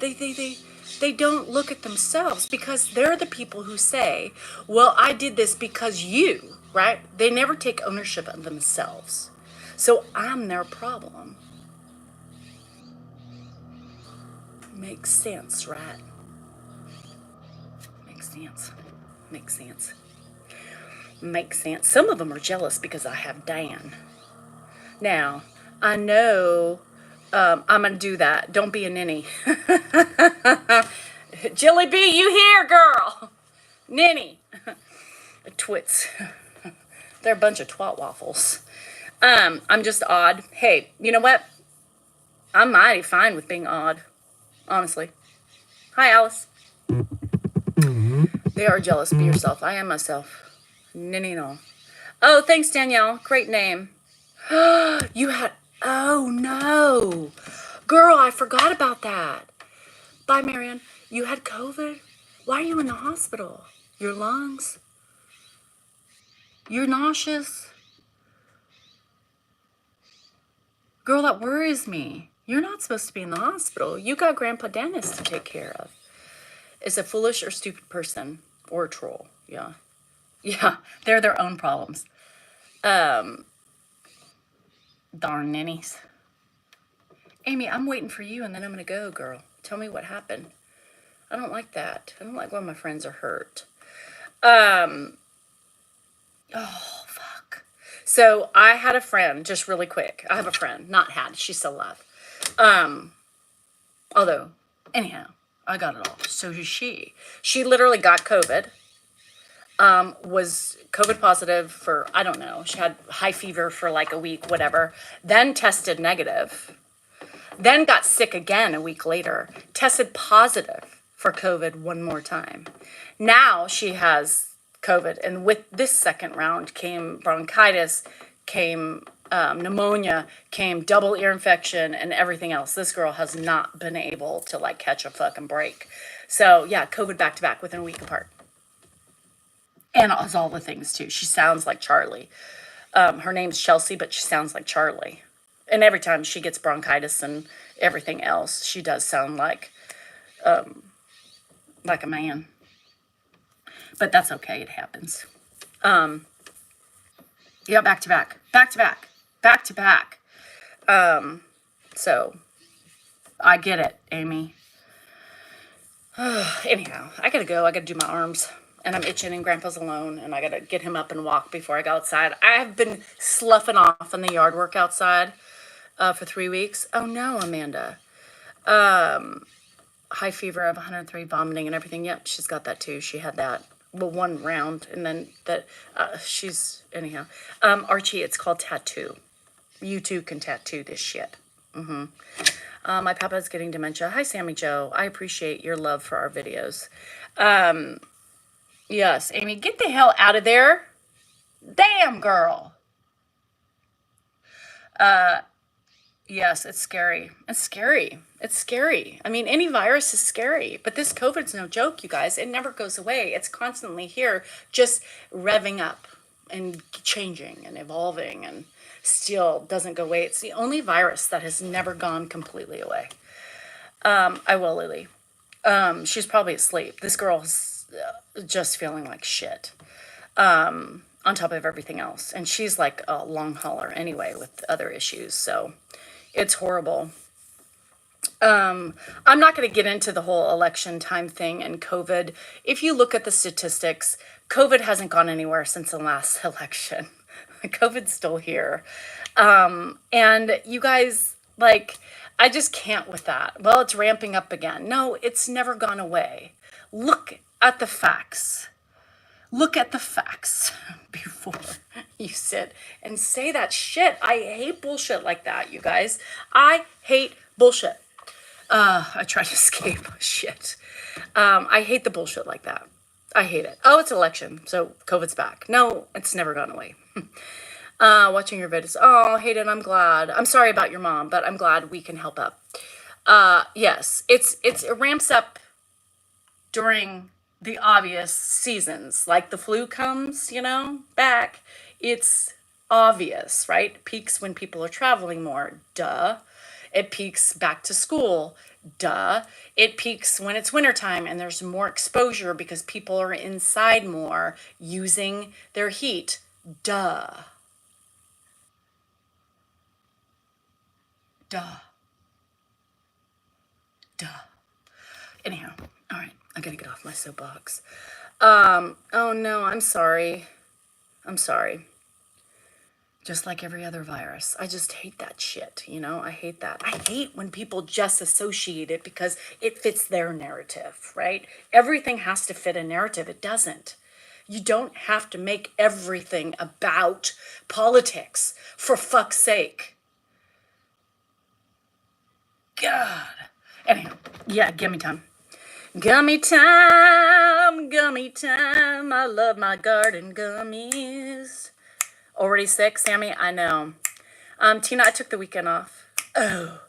don't look at themselves because they're the people who say, well, I did this because you, right? They never take ownership of themselves. So I'm their problem. Makes sense, right? Makes sense. Makes sense. Makes sense. Some of them are jealous because I have Dan. Now, I know I'm going to do that. Don't be a ninny. Jilly B, you here, girl? Ninny. Twits. They're a bunch of twat waffles. I'm just odd. Hey, you know what? I'm mighty fine with being odd. Honestly. Hi, Alice. They are jealous. Be yourself. I am myself. Ninny no. Oh, thanks, Danielle. Great name. You had... Oh, no. Girl, I forgot about that. Bye, Marianne. You had COVID? Why are you in the hospital? Your lungs? You're nauseous? Girl, that worries me. You're not supposed to be in the hospital. You got Grandpa Dennis to take care of. Is a foolish or stupid person or a troll. Yeah. Yeah, they're their own problems. Darn ninnies. Amy, I'm waiting for you and then I'm going to go, girl. Tell me what happened. I don't like that. I don't like when my friends are hurt. Oh, fuck. So I had a friend, just really quick. I have a friend, not had, she's still alive. Although, anyhow, I got it all. So does she. She literally got COVID. Was COVID positive for, I don't know, she had high fever for like a week, whatever. Then tested negative. Then got sick again a week later. Tested positive for COVID one more time. Now she has COVID. And with this second round came bronchitis, came pneumonia, came double ear infection, and everything else. This girl has not been able to like catch a fucking break. So yeah, COVID back to back within a week apart. And has all the things too. She sounds like Charlie. Her name's Chelsea, but she sounds like Charlie. And every time she gets bronchitis and everything else, she does sound like a man. But that's okay. It happens. Yeah, back to back. Back to back. Back to back. So, I get it, Amy. Anyhow, I gotta go. I gotta do my arms. And I'm itching and Grandpa's alone. And I gotta get him up and walk before I go outside. I have been sloughing off in the yard work outside for 3 weeks. Oh no, Amanda. High fever of 103, vomiting and everything. Yep, she's got that too. She had that. Well, one round. And then that she's, anyhow. Archie, it's called tattoo. You too can tattoo this shit. My papa's getting dementia. Hi, Sammy Joe. I appreciate your love for our videos. Yes, Amy, get the hell out of there. Damn, girl. Yes, it's scary. It's scary. It's scary. I mean, any virus is scary, but this COVID's no joke, you guys. It never goes away. It's constantly here, just revving up and changing and evolving and still doesn't go away. It's the only virus that has never gone completely away. I will, Lily. She's probably asleep. This girl's just feeling like shit. On top of everything else. And she's like a long hauler anyway with other issues. So it's horrible. I'm not going to get into the whole election time thing and COVID. If you look at the statistics, COVID hasn't gone anywhere since the last election. COVID's still here. And you guys, like, I just can't with that. Well, it's ramping up again. No, it's never gone away. Look at the facts. Look at the facts before you sit and say that shit. I hate bullshit like that, you guys. I hate bullshit. I try to escape shit. I hate the bullshit like that. I hate it. Oh, it's election, so COVID's back. No, it's never gone away. Watching your videos. Oh, Hayden, I'm glad. I'm sorry about your mom, but I'm glad we can help up. Yes, it ramps up during the obvious seasons, like the flu comes, back. It's obvious, right? Peaks when people are traveling more. Duh. It peaks back to school. Duh. It peaks when it's wintertime and there's more exposure because people are inside more using their heat. Duh. Duh. Duh. Anyhow, all right, I gotta get off my soapbox. Oh no, I'm sorry. I'm sorry. Just like every other virus. I just hate that shit, I hate that. I hate when people just associate it because it fits their narrative, right? Everything has to fit a narrative. It doesn't. You don't have to make everything about politics, for fuck's sake. God. Anyhow, yeah, give me time. Gummy time, gummy time. I love my garden gummies. Already sick, Sammy? I know. Tina, I took the weekend off. Oh.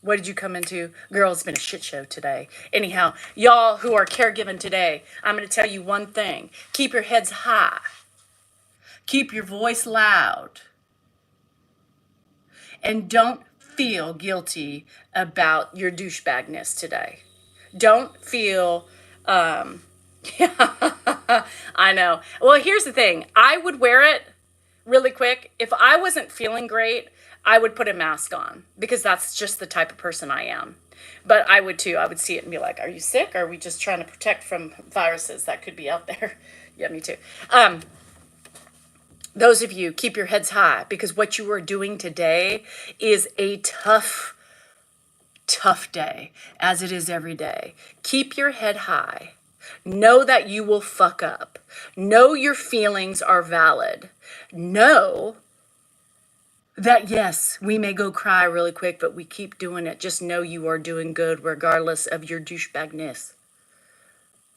What did you come into? Girl, it's been a shit show today. Anyhow, y'all who are caregiving today, I'm going to tell you one thing. Keep your heads high. Keep your voice loud. And don't feel guilty about your douchebagness today. Don't feel, I know. Well, here's the thing. I would wear it really quick. If I wasn't feeling great, I would put a mask on because that's just the type of person I am. But I would too. I would see it and be like, are you sick? Or are we just trying to protect from viruses that could be out there? Yeah, me too. Those of you, keep your heads high because what you are doing today is a tough day, as it is every day. Keep your head high. Know that you will fuck up. Know your feelings are valid. Know that, yes, we may go cry really quick, but we keep doing it. Just know you are doing good regardless of your douchebagness.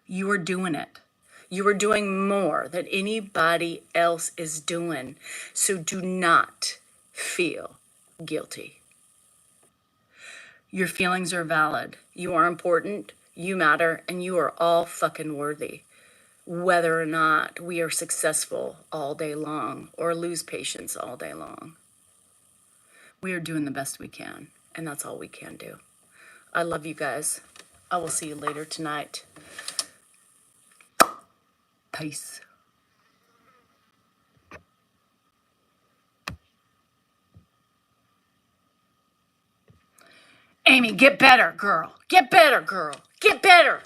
You are doing it. You are doing more than anybody else is doing. So do not feel guilty. Your feelings are valid. You are important. You matter. And you are all fucking worthy. Whether or not we are successful all day long or lose patience all day long. We are doing the best we can. And that's all we can do. I love you guys. I will see you later tonight. Peace. Amy, get better, girl. Get better, girl. Get better.